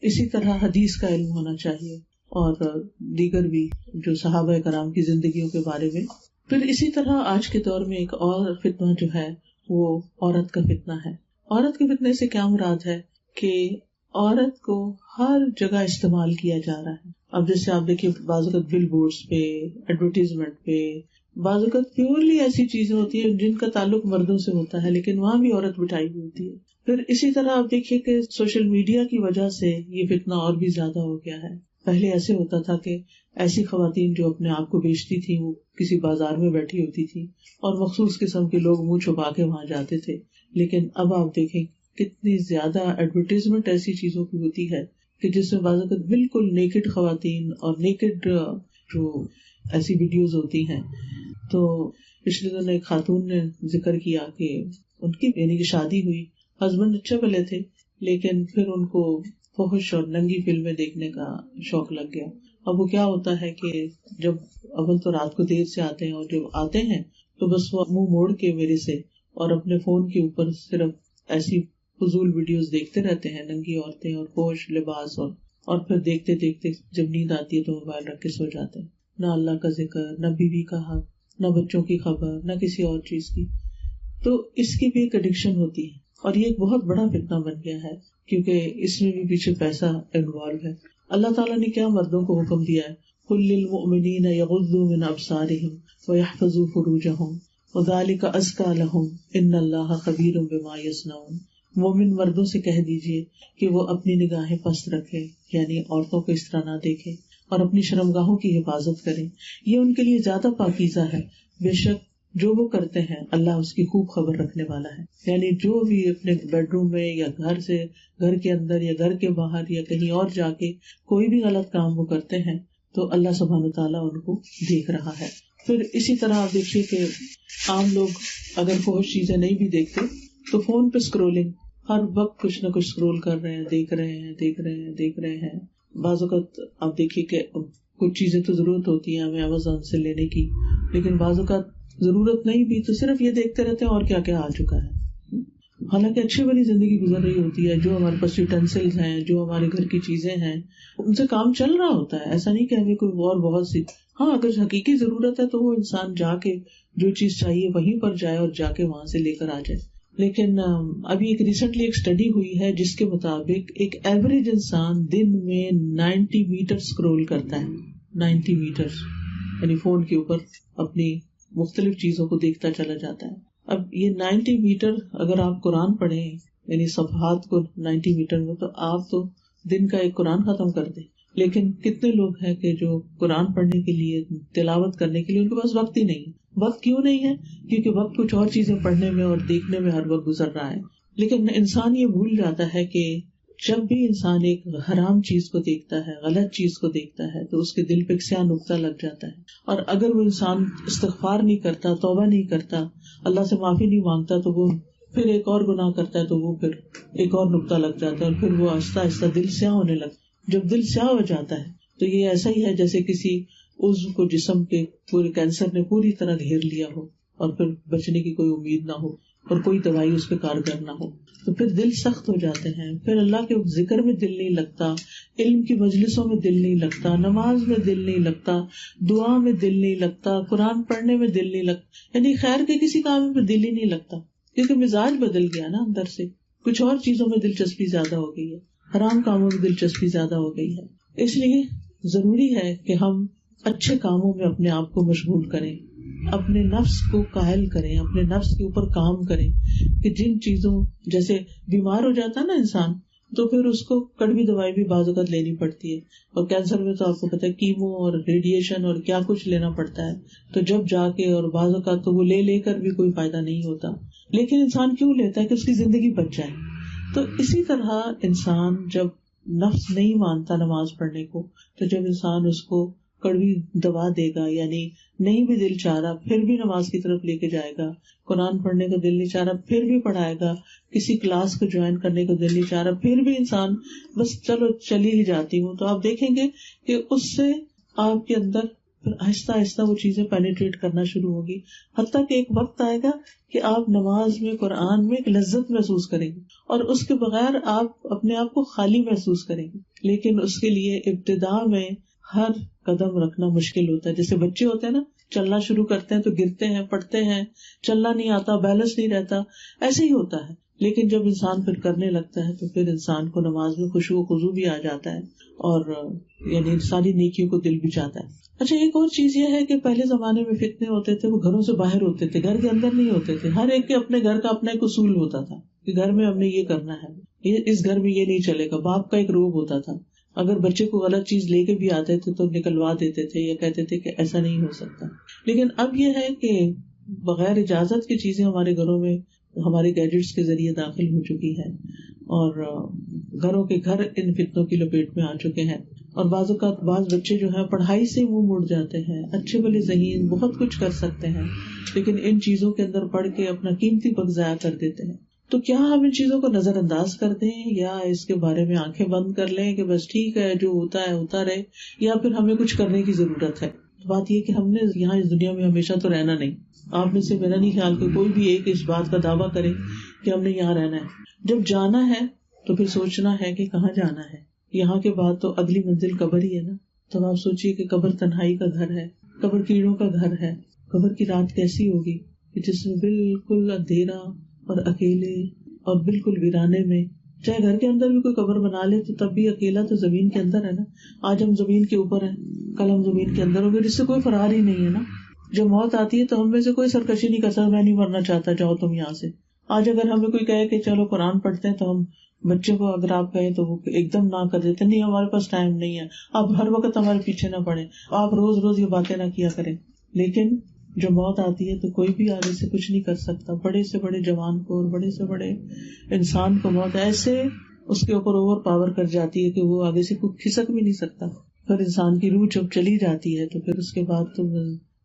[SPEAKER 1] اسی طرح حدیث کا علم ہونا چاہیے اور دیگر بھی جو صحابہ کرام کی زندگیوں کے بارے میں. پھر اسی طرح آج کے دور میں ایک اور فتنہ جو ہے وہ عورت کا فتنہ ہے. عورت کے فتنے سے کیا مراد ہے کہ عورت کو ہر جگہ استعمال کیا جا رہا ہے. اب جیسے آپ دیکھیے بعض اوقات بل بورڈز پہ، ایڈورٹیزمنٹ پہ، بعض اوقات پیورلی ایسی چیزیں ہوتی ہیں جن کا تعلق مردوں سے ہوتا ہے لیکن وہاں بھی عورت بٹھائی ہوئی ہوتی ہے. پھر اسی طرح آپ دیکھیے کہ سوشل میڈیا کی وجہ سے یہ فتنہ اور بھی زیادہ ہو گیا ہے. پہلے ایسے ہوتا تھا کہ ایسی خواتین جو اپنے آپ کو بیچتی تھی وہ کسی بازار میں بیٹھی ہوتی تھی اور مخصوص قسم کے لوگ منہ چھپا کے وہاں جاتے تھے. لیکن اب آپ دیکھیں کتنی زیادہ ایڈورٹیزمنٹ ایسی چیزوں کی ہوتی ہے کہ جس میں بعض اوقات بالکل نیکڈ خواتین اور نیکڈ جو ایسی ویڈیوز ہوتی ہیں. تو پچھلے دنوں ایک خاتون نے ذکر کیا کہ ان کی یعنی کہ شادی ہوئی، ہسبینڈ اچھے بھلے تھے لیکن پھر ان کو فحش اور ننگی فلمیں دیکھنے کا شوق لگ گیا. اب وہ کیا ہوتا ہے کہ جب اول تو رات کو دیر سے آتے ہیں اور جب آتے ہیں تو بس وہ منہ موڑ کے میرے سے اور اپنے فون کے اوپر صرف ایسی فضول ویڈیوز دیکھتے رہتے ہیں، ننگی عورتیں اور فحش لباس، اور پھر دیکھتے دیکھتے جب نیند آتی ہے تو موبائل رکھ کے سو جاتے ہیں. نہ اللہ کا ذکر، نہ بیوی کا حق، نہ بچوں کی خبر، نہ کسی اور چیز کی. تو اس کی بھی ایک ایڈکشن ہوتی ہے اور یہ ایک بہت بڑا فتنہ بن گیا ہے کیونکہ اس میں بھی پیچھے پیسہ انوالو ہے. اللہ تعالیٰ نے کیا مردوں کو حکم دیا ہے، قُل لِّلْمُؤْمِنِينَ يَغُضُّوا مِنْ أَبْصَارِهِمْ وَيَحْفَظُوا فُرُوجَهُمْ وَذَلِكَ أَزْكَىٰ لَهُمْ إِنَّ اللَّهَ خَبِيرٌ بِمَا يَصْنَعُونَ. مومن مردوں سے کہہ دیجئے کہ وہ اپنی نگاہیں پست رکھے، یعنی عورتوں کو اس طرح نہ دیکھے اور اپنی شرمگاہوں کی حفاظت کریں، یہ ان کے لیے زیادہ پاکیزہ ہے. بے شک جو وہ کرتے ہیں اللہ اس کی خوب خبر رکھنے والا ہے. یعنی جو بھی اپنے بیڈ روم میں یا گھر کے اندر یا گھر کے باہر یا کہیں اور جا کے کوئی بھی غلط کام وہ کرتے ہیں تو اللہ سبحانہ وتعالیٰ ان کو دیکھ رہا ہے. پھر اسی طرح آپ دیکھیے کہ عام لوگ اگر فحش چیزیں نہیں بھی دیکھتے تو فون پہ اسکرولنگ، ہر وقت کچھ نہ کچھ اسکرول کر رہے ہیں، دیکھ رہے ہیں. بعض اوقات آپ دیکھیے کہ کچھ چیزیں تو ضرورت ہوتی ہیں ہمیں امیزون سے لینے کی، لیکن بعض اوقات ضرورت نہیں بھی تو صرف یہ دیکھتے رہتے ہیں اور کیا کیا آ چکا ہے. حالانکہ اچھی بڑی زندگی گزر رہی ہوتی ہے، جو ہمارے پاس یوٹینسلز ہیں، جو ہمارے گھر کی چیزیں ہیں ان سے کام چل رہا ہوتا ہے. ایسا نہیں کہ ہمیں کوئی اور بہت سی، ہاں اگر حقیقی ضرورت ہے تو وہ انسان جا کے جو چیز چاہیے وہیں پر جائے اور جا کے وہاں سے لے کر آ جائے. لیکن ابھی ایک ریسنٹلی ایک اسٹڈی ہوئی ہے جس کے مطابق ایک ایوریج انسان دن میں 90 میٹر اسکرول کرتا ہے. 90 میٹر یعنی فون کے اوپر اپنی مختلف چیزوں کو دیکھتا چلا جاتا ہے. اب یہ 90 میٹر اگر آپ قرآن پڑھیں یعنی صفحات کو 90 میٹر میں، تو آپ تو دن کا ایک قرآن ختم کر دیں. لیکن کتنے لوگ ہیں کہ جو قرآن پڑھنے کے لیے، تلاوت کرنے کے لیے ان کے پاس وقت ہی نہیں. وقت کیوں نہیں ہے؟ کیونکہ وقت کچھ اور چیزیں پڑھنے میں اور دیکھنے میں ہر وقت گزر رہا ہے. لیکن انسان یہ بھول جاتا ہے کہ جب بھی انسان ایک حرام چیز کو دیکھتا ہے، غلط چیز کو دیکھتا ہے تو اس کے دل پہ ایک سیاہ نقطہ لگ جاتا ہے. اور اگر وہ انسان استغفار نہیں کرتا، توبہ نہیں کرتا، اللہ سے معافی نہیں مانگتا تو وہ پھر ایک اور گناہ کرتا ہے تو وہ پھر ایک اور نقطہ لگ جاتا ہے اور پھر وہ آہستہ آہستہ دل سیاہ ہونے لگتا. جب دل سیاہ ہو جاتا ہے تو یہ ایسا ہی ہے جیسے کسی عضو کو جسم کے پورے کینسر نے پوری طرح گھیر لیا ہو اور پھر بچنے کی کوئی امید نہ ہو اور کوئی دوائی اس پہ کارگر نہ ہو. تو پھر دل سخت ہو جاتے ہیں، پھر اللہ کے ذکر میں دل نہیں لگتا، علم کی مجلسوں میں دل نہیں لگتا، نماز میں دل نہیں لگتا، دعا میں دل نہیں لگتا، قرآن پڑھنے میں دل نہیں لگتا، یعنی خیر کے کسی کام میں دل ہی نہیں لگتا کیونکہ مزاج بدل گیا نا اندر سے. کچھ اور چیزوں میں دلچسپی زیادہ ہو گئی ہے، حرام کاموں میں دلچسپی زیادہ ہو گئی ہے. اس لیے ضروری ہے کہ ہم اچھے کاموں میں اپنے آپ کو مشغول کریں، اپنے نفس کو قائل کریں، اپنے نفس کے اوپر کام کریں کہ جن چیزوں، جیسے بیمار ہو جاتا ہے نا انسان تو پھر اس کو کڑوی دوائی بھی بعض اوقات لینی پڑتی ہے، اور کینسر میں تو آپ کو پتہ ہے کیمو اور ریڈیشن اور کیا کچھ لینا پڑتا ہے. تو جب جا کے اور بعض اوقات تو وہ لے کر بھی کوئی فائدہ نہیں ہوتا، لیکن انسان کیوں لیتا ہے کہ اس کی زندگی بچ جائے. تو اسی طرح انسان جب نفس نہیں مانتا نماز پڑھنے کو، تو جب انسان اس کو کڑوی دوا دے گا، یعنی نہیں بھی دل چاہ رہا پھر بھی نماز کی طرف لے کے جائے گا، قرآن پڑھنے کو دل نہیں چاہ رہا پھر بھی پڑھائے گا، کسی کلاس کو جوائن کرنے کو دل نہیں چاہ رہا پھر بھی انسان بس چلو چلی ہی جاتی ہوں، تو آپ دیکھیں گے کہ اس سے آپ کے اندر پھر آہستہ آہستہ وہ چیزیں پینیٹریٹ کرنا شروع ہوگی، حتیٰ کہ ایک وقت آئے گا کہ آپ نماز میں، قرآن میں ایک لذت محسوس کریں گے اور اس کے بغیر آپ اپنے آپ کو خالی محسوس کریں گے. لیکن اس کے لیے ابتدا میں ہر قدم رکھنا مشکل ہوتا ہے. جیسے بچے ہوتے ہیں نا، چلنا شروع کرتے ہیں تو گرتے ہیں، پڑتے ہیں، چلنا نہیں آتا، بیلنس نہیں رہتا، ایسے ہی ہوتا ہے. لیکن جب انسان پھر کرنے لگتا ہے تو پھر انسان کو نماز میں خشوع و خضوع بھی آ جاتا ہے اور یعنی ساری نیکیوں کو دل بھی چاہتا ہے. اچھا، ایک اور چیز یہ ہے کہ پہلے زمانے میں فتنے ہوتے تھے، وہ گھروں سے باہر ہوتے تھے، گھر کے اندر نہیں ہوتے تھے. ہر ایک کے اپنے گھر کا اپنا ایک اصول ہوتا تھا کہ گھر میں ہم نے یہ کرنا ہے، اس گھر میں یہ نہیں چلے گا. باپ کا ایک روب ہوتا تھا، اگر بچے کو غلط چیز لے کے بھی آتے تھے تو نکلوا دیتے تھے یا کہتے تھے کہ ایسا نہیں ہو سکتا. لیکن اب یہ ہے کہ بغیر اجازت کی چیزیں ہمارے گھروں میں ہمارے گیجٹس کے ذریعے داخل ہو چکی ہے اور گھروں کے گھر ان فتنوں کی لپیٹ میں آ چکے ہیں. اور بعض اوقات بعض بچے جو ہیں پڑھائی سے منہ موڑ جاتے ہیں، اچھے بھلے ذہین، بہت کچھ کر سکتے ہیں، لیکن ان چیزوں کے اندر پڑھ کے اپنا قیمتی وقت ضائع کر دیتے ہیں. تو کیا ہم ان چیزوں کو نظر انداز کر دیں یا اس کے بارے میں آنکھیں بند کر لیں کہ بس ٹھیک ہے جو ہوتا ہے ہوتا رہے، یا پھر ہمیں کچھ کرنے کی ضرورت ہے؟ بات یہ کہ ہم نے یہاں اس دنیا میں ہمیشہ تو رہنا نہیں. آپ میں سے میرا نہیں خیال کہ کوئی بھی ایک اس بات کا دعویٰ کرے کہ ہم نے یہاں رہنا ہے. جب جانا ہے تو پھر سوچنا ہے کہ کہاں جانا ہے. یہاں کے بعد تو اگلی منزل قبر ہی ہے نا. تب آپ سوچیے کہ قبر تنہائی کا گھر ہے، قبر کیڑوں کا گھر ہے. قبر کی رات کیسی ہوگی کہ جس میں بالکل اندھیرا اور اکیلے اور بالکل ویرانے میں، چاہے گھر کے اندر بھی کوئی قبر بنا لے تو تب بھی اکیلا تو زمین کے اندر ہے نا. آج ہم زمین کے اوپر ہیں، کل ہم زمین کے اندر ہوں گے، جس سے کوئی فرار ہی نہیں ہے نا. جب موت آتی ہے تو ہم میں سے کوئی سرکشی نہیں کرتا، میں نہیں مرنا چاہتا، جاؤ تم یہاں سے. آج اگر ہمیں کوئی کہے کہ چلو قرآن پڑھتے ہیں تو ہم بچے کو اگر آپ کہیں تو وہ ایک دم نہ کر دیتے، نہیں ہمارے پاس ٹائم نہیں ہے، آپ ہر وقت ہمارے پیچھے نہ پڑے، آپ روز روز یہ باتیں نہ کیا کریں. لیکن جب موت آتی ہے تو کوئی بھی آگے سے کچھ نہیں کر سکتا. بڑے سے بڑے جوان کو اور بڑے سے بڑے انسان کو موت ایسے اس کے اوپر اوور پاور کر جاتی ہے کہ وہ آگے سے کوئی کھسک بھی نہیں سکتا. پھر انسان کی روح جب چلی جاتی ہے تو پھر اس کے بعد تو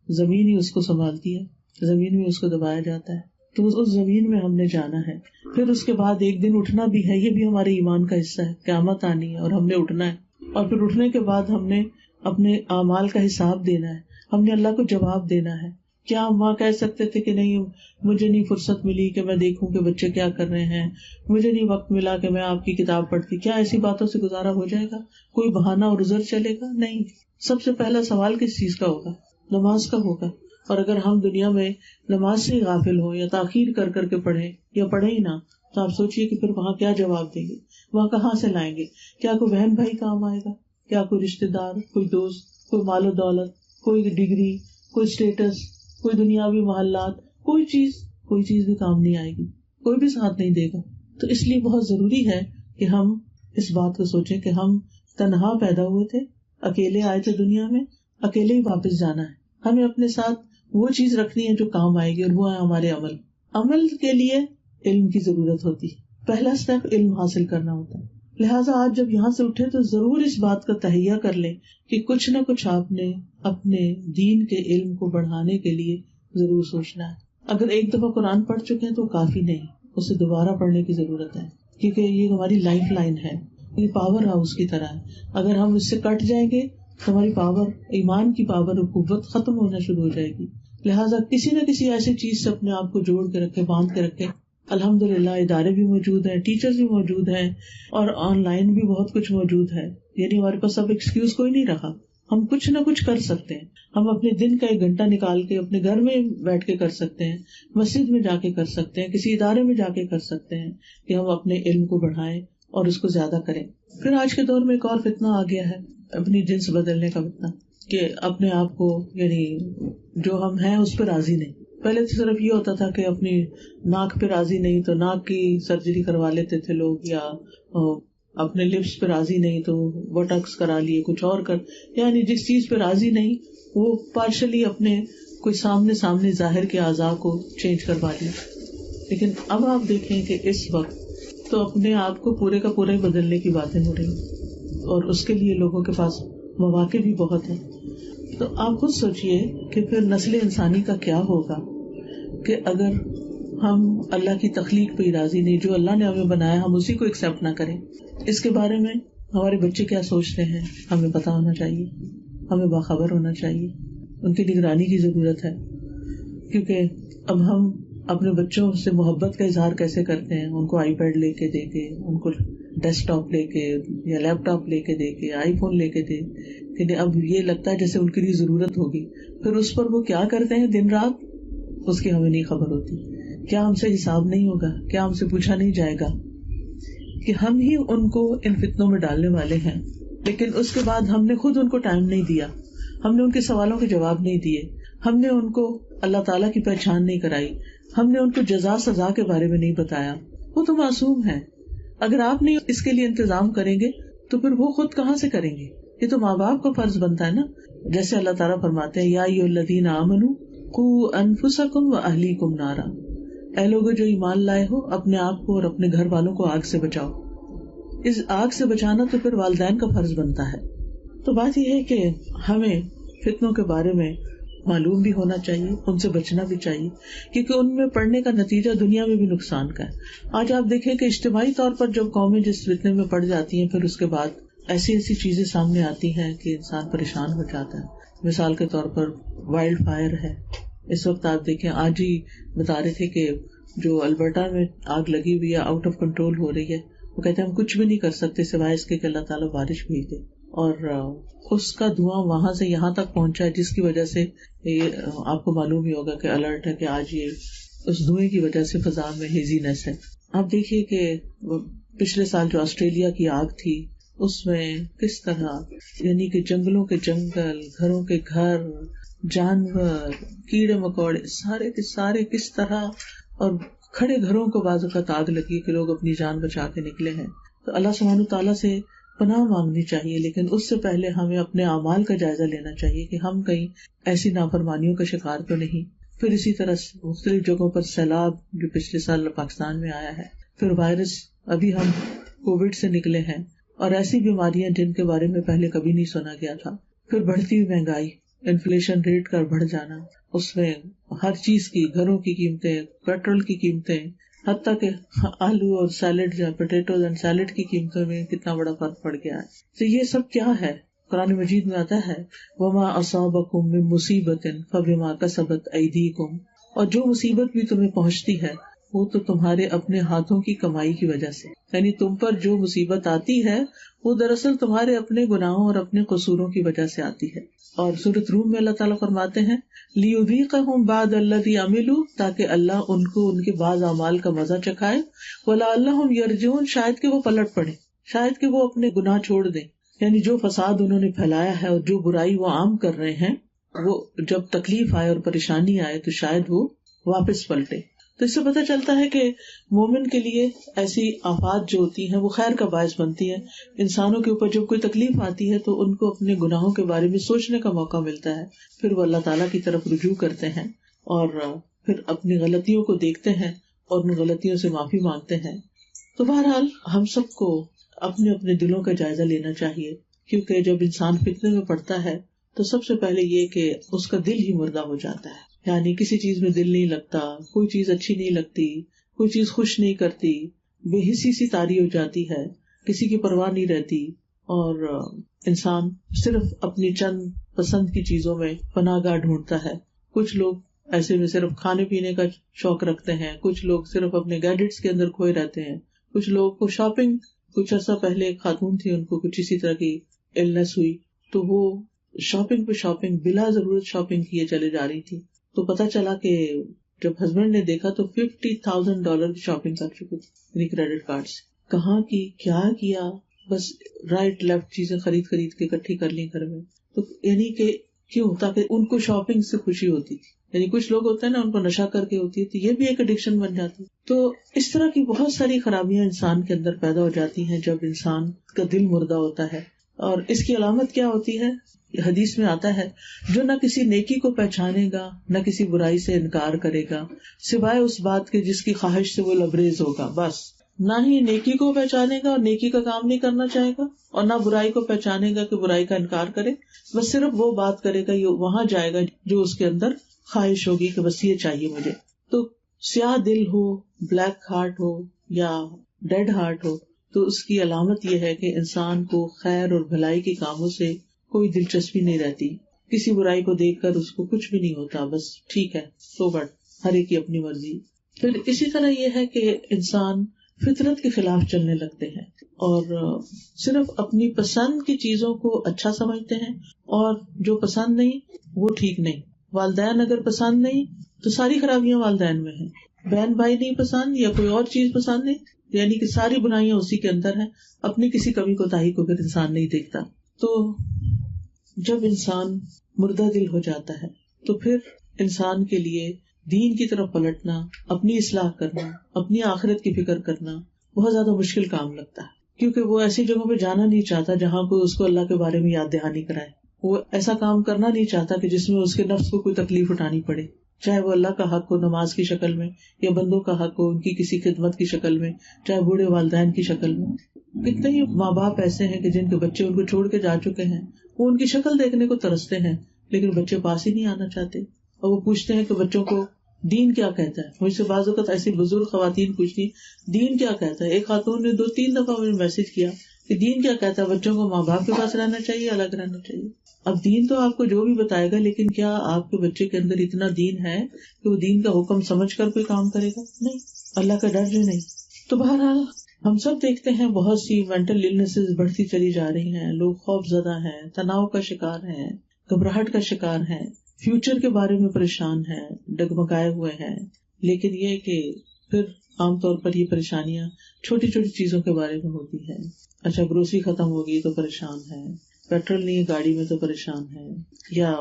[SPEAKER 1] زمین ہی اس کو سنبھالتی ہے، زمین میں اس کو دبایا جاتا ہے. تو اس زمین میں ہم نے جانا ہے. پھر اس کے بعد ایک دن اٹھنا بھی ہے، یہ بھی ہمارے ایمان کا حصہ ہے. قیامت آنی ہے اور ہم نے اٹھنا ہے، اور پھر اٹھنے کے بعد ہم نے اپنے اعمال کا حساب دینا ہے، ہم نے اللہ کو جواب دینا ہے. کیا ہم وہاں کہہ سکتے تھے کہ نہیں مجھے نہیں فرصت ملی کہ میں دیکھوں کہ بچے کیا کر رہے ہیں، مجھے نہیں وقت ملا کہ میں آپ کی کتاب پڑھتی؟ کیا ایسی باتوں سے گزارا ہو جائے گا؟ کوئی بہانہ اور عذر چلے گا؟ نہیں. سب سے پہلا سوال کس چیز کا ہوگا؟ نماز کا ہوگا. اور اگر ہم دنیا میں نماز سے غافل ہوں یا تاخیر کر کر کے پڑھیں یا پڑھیں ہی نہ، تو آپ سوچئے کہ پھر وہاں کیا جواب دیں گے، وہاں کہاں سے لائیں گے؟ کیا کوئی بہن بھائی کام آئے گا؟ کیا کوئی رشتے دار، کوئی دوست، کوئی مال و دولت، کوئی ڈگری، کوئی اسٹیٹس، کوئی دنیاوی محلات، کوئی چیز بھی کام نہیں آئے گی، کوئی بھی ساتھ نہیں دے گا. تو اس لیے بہت ضروری ہے کہ ہم اس بات کو سوچیں کہ ہم تنہا پیدا ہوئے تھے، اکیلے آئے تھے دنیا میں، اکیلے ہی واپس جانا ہے. ہمیں اپنے ساتھ وہ چیز رکھنی ہے جو کام آئے گی، اور وہ ہے ہمارے عمل کے لیے علم کی ضرورت ہوتی ہے. پہلا سٹیپ علم حاصل کرنا ہوتا ہے. لہٰذا آج جب یہاں سے اٹھے تو ضرور اس بات کا تہیہ کر لیں کہ کچھ نہ کچھ آپ نے اپنے دین کے علم کو بڑھانے کے لیے ضرور سوچنا ہے. اگر ایک دفعہ قرآن پڑھ چکے ہیں تو کافی نہیں، اسے دوبارہ پڑھنے کی ضرورت ہے، کیونکہ یہ ہماری لائف لائن ہے، یہ پاور ہاؤس کی طرح ہے. اگر ہم اس سے کٹ جائیں گے تو ہماری پاور، ایمان کی پاور اور قوت ختم ہونا شروع ہو جائے گی. لہٰذا کسی نہ کسی ایسی چیز سے اپنے آپ کو جوڑ کے رکھے، باندھ کے رکھے. الحمدللہ ادارے بھی موجود ہیں، ٹیچرز بھی موجود ہیں، اور آن لائن بھی بہت کچھ موجود ہے. یعنی ہمارے پاس اب ایکسکیوز کوئی نہیں رہا، ہم کچھ نہ کچھ کر سکتے ہیں. ہم اپنے دن کا 1 گھنٹہ نکال کے اپنے گھر میں بیٹھ کے کر سکتے ہیں، مسجد میں جا کے کر سکتے ہیں، کسی ادارے میں جا کے کر سکتے ہیں کہ ہم اپنے علم کو بڑھائیں اور اس کو زیادہ کریں. پھر آج کے دور میں ایک اور فتنہ آ گیا ہے، اپنی جنس بدلنے کا فتنہ، کہ اپنے آپ کو یعنی جو ہم ہیں اس پہ راضی نہیں. پہلے تو صرف یہ ہوتا تھا کہ اپنی ناک پہ راضی نہیں تو ناک کی سرجری کروا لیتے تھے لوگ، یا اپنے لپس پہ راضی نہیں تو بوٹاکس کرا لیے، کچھ اور یعنی جس چیز پہ راضی نہیں وہ پارشلی اپنے کوئی سامنے ظاہر کے اعضاء کو چینج کروا لیا. لیکن اب آپ دیکھیں کہ اس وقت تو اپنے آپ کو پورے کا پورا ہی بدلنے کی باتیں ہو رہی، اور اس کے لیے لوگوں کے پاس مواقع بھی بہت ہیں. تو آپ خود سوچئے کہ پھر نسل انسانی کا کیا ہوگا کہ اگر ہم اللہ کی تخلیق پہ ہی راضی نہیں، جو اللہ نے ہمیں بنایا ہم اسی کو ایکسپٹ نہ کریں. اس کے بارے میں ہمارے بچے کیا سوچتے ہیں ہمیں پتا ہونا چاہیے، ہمیں باخبر ہونا چاہیے. ان کی نگرانی کی ضرورت ہے، کیونکہ اب ہم اپنے بچوں سے محبت کا اظہار کیسے کرتے ہیں؟ ان کو آئی پیڈ لے کے دے کے، ان کو ڈیسک ٹاپ لے کے یا لیپ ٹاپ لے کے دے کے، آئی فون لے کے دے کہ اب یہ لگتا ہے جیسے ان کے لیے ضرورت ہوگی، پھر اس پر وہ کیا کرتے ہیں دن رات اس کی ہمیں نہیں خبر ہوتی. کیا ہم سے حساب نہیں ہوگا؟ کیا ہم سے پوچھا نہیں جائے گا کہ ہم ہی ان کو ان فتنوں میں ڈالنے والے ہیں؟ لیکن اس کے بعد ہم نے خود ان کو ٹائم نہیں دیا، ہم نے ان کے سوالوں کے جواب نہیں دیے، ہم نے ان کو اللہ تعالیٰ کی پہچان نہیں کرائی، ہم نے ان کو جزا سزا کے بارے میں نہیں بتایا. وہ تو معصوم ہے، اگر آپ نہیں اس کے لیے انتظام کریں گے تو پھر وہ خود کہاں سے کریں گے؟ یہ تو ماں باپ کا فرض بنتا ہے نا. جیسے اللہ تعالیٰ فرماتے ہیں یا ایھا الذین آمنوا قوا انفسکم واہلیکم نارا، اے لوگوں جو ایمان لائے ہو اپنے آپ کو اور اپنے گھر والوں کو آگ سے بچاؤ. اس آگ سے بچانا تو پھر والدین کا فرض بنتا ہے. تو بات یہ ہے کہ ہمیں فتنوں کے بارے میں معلوم بھی ہونا چاہیے، ان سے بچنا بھی چاہیے، کیونکہ ان میں پڑنے کا نتیجہ دنیا میں بھی نقصان کا ہے. آج آپ دیکھیں کہ اجتماعی طور پر جب قومیں جس فتنے میں پڑ جاتی ہیں، پھر اس کے بعد ایسی ایسی چیزیں سامنے آتی ہیں کہ انسان پریشان ہو جاتا ہے. مثال کے طور پر وائلڈ فائر ہے. اس وقت آپ دیکھیں، آج ہی بتا رہے تھے کہ جو البرٹا میں آگ لگی ہوئی ہے، آؤٹ آف کنٹرول ہو رہی ہے. وہ کہتے ہیں ہم کچھ بھی نہیں کر سکتے سوائے اس کے کہ اللہ تعالیٰ بارش بھیج دے. اور اس کا دھواں وہاں سے یہاں تک پہنچا ہے، جس کی وجہ سے آپ کو معلوم ہی ہوگا کہ الرٹ ہے کہ آج یہ اس دھوئیں کی وجہ سے فضا میں ہیزینس ہے. آپ دیکھیے کہ پچھلے سال جو آسٹریلیا کی آگ تھی، اس میں کس طرح یعنی کہ جنگلوں کے جنگل، گھروں کے گھر، جانور، کیڑے مکوڑے سارے کے سارے کس طرح، اور کھڑے گھروں کو بعض اوقات آگ لگی کہ لوگ اپنی جان بچا کے نکلے ہیں. تو اللہ سبحانہ تعالیٰ سے پناہ مانگنی چاہیے، لیکن اس سے پہلے ہمیں اپنے اعمال کا جائزہ لینا چاہیے کہ ہم کہیں ایسی نافرمانیوں کا شکار تو نہیں. پھر اسی طرح مختلف جگہوں پر سیلاب جو پچھلے سال پاکستان میں آیا ہے، پھر وائرس، ابھی ہم کووڈ سے نکلے ہیں، اور ایسی بیماریاں جن کے بارے میں پہلے کبھی نہیں سنا گیا تھا. پھر بڑھتی ہوئی مہنگائی، انفلیشن ریٹ کا بڑھ جانا، اس میں ہر چیز کی، گھروں کی قیمتیں، پیٹرول کی قیمتیں، حتیٰ کہ آلو اور سیلڈ جو پوٹیٹوز اینڈ سیلڈ کی قیمتوں میں کتنا بڑا فرق پڑ گیا ہے. تو یہ سب کیا ہے؟ قرآن مجید میں آتا ہے وَمَا أَصَابَكُم مِّن مُّصِيبَةٍ فَبِمَا كَسَبَتْ أَيْدِيكُمْ، اور جو مصیبت بھی تمہیں پہنچتی ہے وہ تو تمہارے اپنے ہاتھوں کی کمائی کی وجہ سے، یعنی تم پر جو مصیبت آتی ہے وہ دراصل تمہارے اپنے گناہوں اور اپنے قصوروں کی وجہ سے آتی ہے. اور سورۃ روم میں اللہ تعالیٰ فرماتے ہیں لِيُذِيقَهُم بَعْضَ الَّذِي عَمِلُوا، تاکہ اللہ ان کو ان کے بعض اعمال کا مزہ چکھائے، وَلَعَلَّهُمْ يَرْجِعُونَ، شاید کہ وہ پلٹ پڑے، شاید کہ وہ اپنے گناہ چھوڑ دیں. یعنی جو فساد انہوں نے پھیلایا ہے اور جو برائی وہ عام کر رہے ہیں، وہ جب تکلیف آئے اور پریشانی آئے تو شاید وہ واپس پلٹے. تو اس سے پتہ چلتا ہے کہ مومن کے لیے ایسی آفات جو ہوتی ہیں وہ خیر کا باعث بنتی ہیں. انسانوں کے اوپر جب کوئی تکلیف آتی ہے تو ان کو اپنے گناہوں کے بارے میں سوچنے کا موقع ملتا ہے، پھر وہ اللہ تعالیٰ کی طرف رجوع کرتے ہیں اور پھر اپنی غلطیوں کو دیکھتے ہیں اور ان غلطیوں سے معافی مانگتے ہیں. تو بہرحال ہم سب کو اپنے اپنے دلوں کا جائزہ لینا چاہیے، کیونکہ جب انسان فتنے میں پڑتا ہے تو سب سے پہلے یہ کہ اس کا دل ہی مردہ ہو جاتا ہے، یعنی کسی چیز میں دل نہیں لگتا، کوئی چیز اچھی نہیں لگتی، کوئی چیز خوش نہیں کرتی، بے حسی سی طاری ہو جاتی ہے، کسی کی پرواہ نہیں رہتی، اور انسان صرف اپنی چند پسند کی چیزوں میں پناہ گاہ ڈھونڈتا ہے. کچھ لوگ ایسے میں صرف کھانے پینے کا شوق رکھتے ہیں، کچھ لوگ صرف اپنے گیجٹس کے اندر کھوئے رہتے ہیں، کچھ لوگ کو شاپنگ، کچھ عرصہ پہلے ایک خاتون تھی، ان کو کچھ اسی طرح کی النس ہوئی تو وہ شاپنگ پہ شاپنگ، بلا ضرورت شاپنگ کیے چلے جا رہی تھی. تو پتا چلا کہ جب ہسبینڈ نے دیکھا تو $50,000 کی شاپنگ کر چکی تھی، یعنی کریڈٹ کارڈ سے. کہاں کی، کیا کیا، بس رائٹ لیفٹ چیزیں خرید کے اکٹھی کر لی گھر میں. تو یعنی کہ کیوں؟ تاکہ ان کو شاپنگ سے خوشی ہوتی تھی. یعنی کچھ لوگ ہوتے ہیں نا، ان کو نشہ کر کے ہوتی ہے، تو یہ بھی ایک ایڈکشن بن جاتی. تو اس طرح کی بہت ساری خرابیاں انسان کے اندر پیدا ہو جاتی ہیں جب انسان کا دل مردہ ہوتا ہے. اور اس کی علامت کیا ہوتی ہے؟ حدیث میں آتا ہے جو نہ کسی نیکی کو پہچانے گا نہ کسی برائی سے انکار کرے گا سوائے اس بات کے جس کی خواہش سے وہ لبریز ہوگا. بس نہ ہی نیکی کو پہچانے گا اور نیکی کا کام نہیں کرنا چاہے گا، اور نہ برائی کو پہچانے گا کہ برائی کا انکار کرے، بس صرف وہ بات کرے گا، یہ وہاں جائے گا جو اس کے اندر خواہش ہوگی کہ بس یہ چاہیے مجھے. تو سیاہ دل ہو، بلیک ہارٹ ہو یا ڈیڈ ہارٹ ہو، تو اس کی علامت یہ ہے کہ انسان کو خیر اور بھلائی کے کاموں سے کوئی دلچسپی نہیں رہتی. کسی برائی کو دیکھ کر اس کو کچھ بھی نہیں ہوتا، بس ٹھیک ہے سو بٹ، ہر ایک کی اپنی مرضی. پھر اسی طرح یہ ہے کہ انسان فطرت کے خلاف چلنے لگتے ہیں اور صرف اپنی پسند کی چیزوں کو اچھا سمجھتے ہیں، اور جو پسند نہیں وہ ٹھیک نہیں. والدین اگر پسند نہیں تو ساری خرابیاں والدین میں ہیں، بہن بھائی نہیں پسند یا کوئی اور چیز پسند نہیں، یعنی کہ ساری بنائیاں اسی کے اندر ہیں. اپنی کسی کمی کوتاہی کو پھر انسان نہیں دیکھتا. تو جب انسان مردہ دل ہو جاتا ہے تو پھر انسان کے لیے دین کی طرف پلٹنا، اپنی اصلاح کرنا، اپنی آخرت کی فکر کرنا بہت زیادہ مشکل کام لگتا ہے، کیونکہ وہ ایسی جگہوں پہ جانا نہیں چاہتا جہاں کوئی اس کو اللہ کے بارے میں یاد دہانی کرائے. وہ ایسا کام کرنا نہیں چاہتا کہ جس میں اس کے نفس کو کوئی تکلیف اٹھانی پڑے، چاہے وہ اللہ کا حق ہو نماز کی شکل میں، یا بندوں کا حق ہو ان کی کسی خدمت کی شکل میں، چاہے بوڑھے والدین کی شکل میں. کتنے ہی ماں باپ ایسے ہیں کہ جن کے بچے ان کو چھوڑ کے جا چکے ہیں، وہ ان کی شکل دیکھنے کو ترستے ہیں لیکن بچے پاس ہی نہیں آنا چاہتے، اور وہ پوچھتے ہیں کہ بچوں کو دین کیا کہتا ہے. مجھ سے بعض اوقات ایسی بزرگ خواتین پوچھتی دین کیا کہتا ہے. ایک خاتون نے 2-3 دفعہ مجھے میسج کیا کہ دین کیا کہتا ہے، بچوں کو ماں باپ کے پاس رہنا چاہیے، الگ رہنا چاہیے. اب دین تو آپ کو جو بھی بتائے گا، لیکن کیا آپ کے بچے کے اندر اتنا دین ہے کہ وہ دین کا حکم سمجھ کر کوئی کام کرے گا؟ نہیں، اللہ کا ڈر جو نہیں. تو بہرحال ہم سب دیکھتے ہیں بہت سی مینٹل النیسز بڑھتی چلی جا رہی ہیں، لوگ خوف زدہ ہیں، تناؤ کا شکار ہیں، گھبراہٹ کا شکار ہیں، فیوچر کے بارے میں پریشان ہیں، ڈگمگائے ہوئے ہیں. لیکن یہ کہ پھر عام طور پر یہ پریشانیاں چھوٹی چھوٹی چیزوں کے بارے میں ہوتی ہیں. اچھا گروسری ختم ہوگی تو پریشان ہے، پیٹرول نہیں ہے گاڑی میں تو پریشان ہے، یا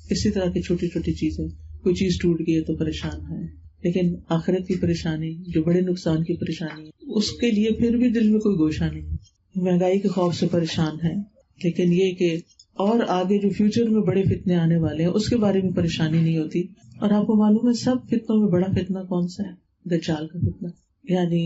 [SPEAKER 1] اسی طرح کی چھوٹی چھوٹی چیزیں، کوئی چیز ٹوٹ گئی ہے تو پریشان ہے. لیکن آخرت کی پریشانی جو بڑے نقصان کی پریشانی ہے اس کے لیے پھر بھی دل میں کوئی گوشہ نہیں. مہنگائی کے خوف سے پریشان ہے، لیکن یہ کہ اور آگے جو فیوچر میں بڑے فتنے آنے والے ہیں اس کے بارے میں پریشانی نہیں ہوتی. اور آپ کو معلوم ہے سب فتنوں میں بڑا فتنہ کون سا ہے؟ دجال کا فتنہ. یعنی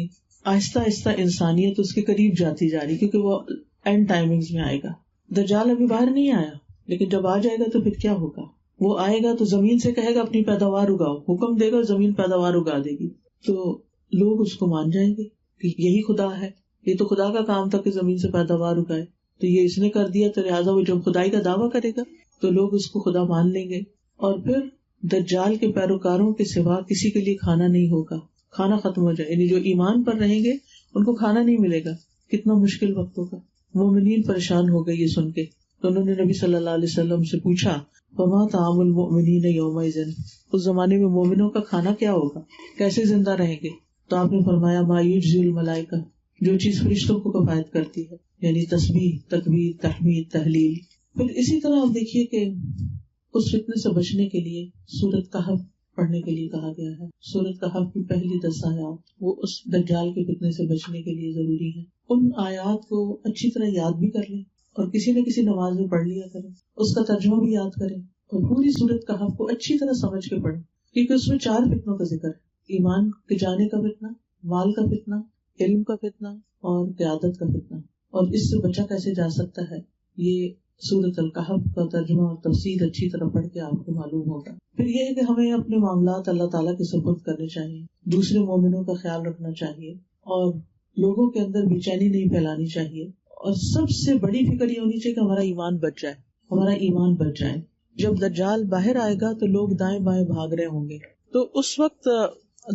[SPEAKER 1] آہستہ آہستہ انسانیت اس کے قریب جاتی جا رہی، کیونکہ وہ اینڈ ٹائمنگز میں آئے گا. دجال ابھی باہر نہیں آیا، لیکن جب آ جائے گا تو پھر کیا ہوگا؟ وہ آئے گا تو زمین سے کہے گا اپنی پیداوار اگاؤ، حکم دے گا زمین پیداوار اگا دے گی. تو لوگ اس کو مان جائیں گے کہ یہی خدا ہے، یہ تو خدا کا کام تھا کہ زمین سے پیداوار اگائے، تو یہ اس نے کر دیا تو لہٰذا وہ جب خدائی کا دعویٰ کرے گا تو لوگ اس کو خدا مان لیں گے. اور پھر دجال کے پیروکاروں کے سوا کسی کے لیے کھانا نہیں ہوگا، کھانا ختم ہو جائے. یعنی جو ایمان پر رہیں گے ان کو کھانا نہیں ملے گا. کتنا مشکل وقت ہوگا. مومنین پریشان ہو گئے یہ سن کے، تو انہوں نے نبی صلی اللہ علیہ وسلم سے پوچھا فما طعام المؤمنین یومئذ، اس زمانے میں مومنوں کا کھانا کیا ہوگا، کیسے زندہ رہیں گے؟ تو آپ نے فرمایا ما یجزی الملائکہ، جو چیز فرشتوں کو کفایت کرتی ہے، یعنی تسبیح، تکبیر، تحمید، تحلیل. پھر اسی طرح آپ دیکھیے کہ اس فتنے سے بچنے کے لیے سورۃ کہف پڑھنے کے لیے کہا گیا ہے. سورۃ کہف کی پہلی 10 آیات وہ اس دجال کے فتنے سے بچنے کے لیے ضروری ہے. ان آیات کو اچھی طرح یاد بھی کر لیں اور کسی نہ کسی نماز میں پڑھ لیا کریں، اس کا ترجمہ بھی یاد کریں اور پوری سورۃ کہف کو اچھی طرح سمجھ کے پڑھیں، کیونکہ اس میں 4 فتنوں کا ذکر ہے: ایمان کے جانے کا فتنہ، مال کا فتنہ، علم کا فتنہ اور قیادت کا فتنہ. اور اس سے بچا کیسے جا سکتا ہے یہ سورۃ الکہف کا ترجمہ اور تفسیر اچھی طرح پڑھ کے آپ کو معلوم ہوگا. پھر یہ ہے کہ ہمیں اپنے معاملات اللہ تعالیٰ کے سپرد کرنے چاہیے، دوسرے مومنوں کا خیال رکھنا چاہیے اور لوگوں کے اندر بے چینی نہیں پھیلانی چاہیے. اور سب سے بڑی فکر یہ ہونی چاہیے کہ ہمارا ایمان بچ جائے، ہمارا ایمان بچ جائے. جب دجال باہر آئے گا تو لوگ دائیں بائیں بھاگ رہے ہوں گے، تو اس وقت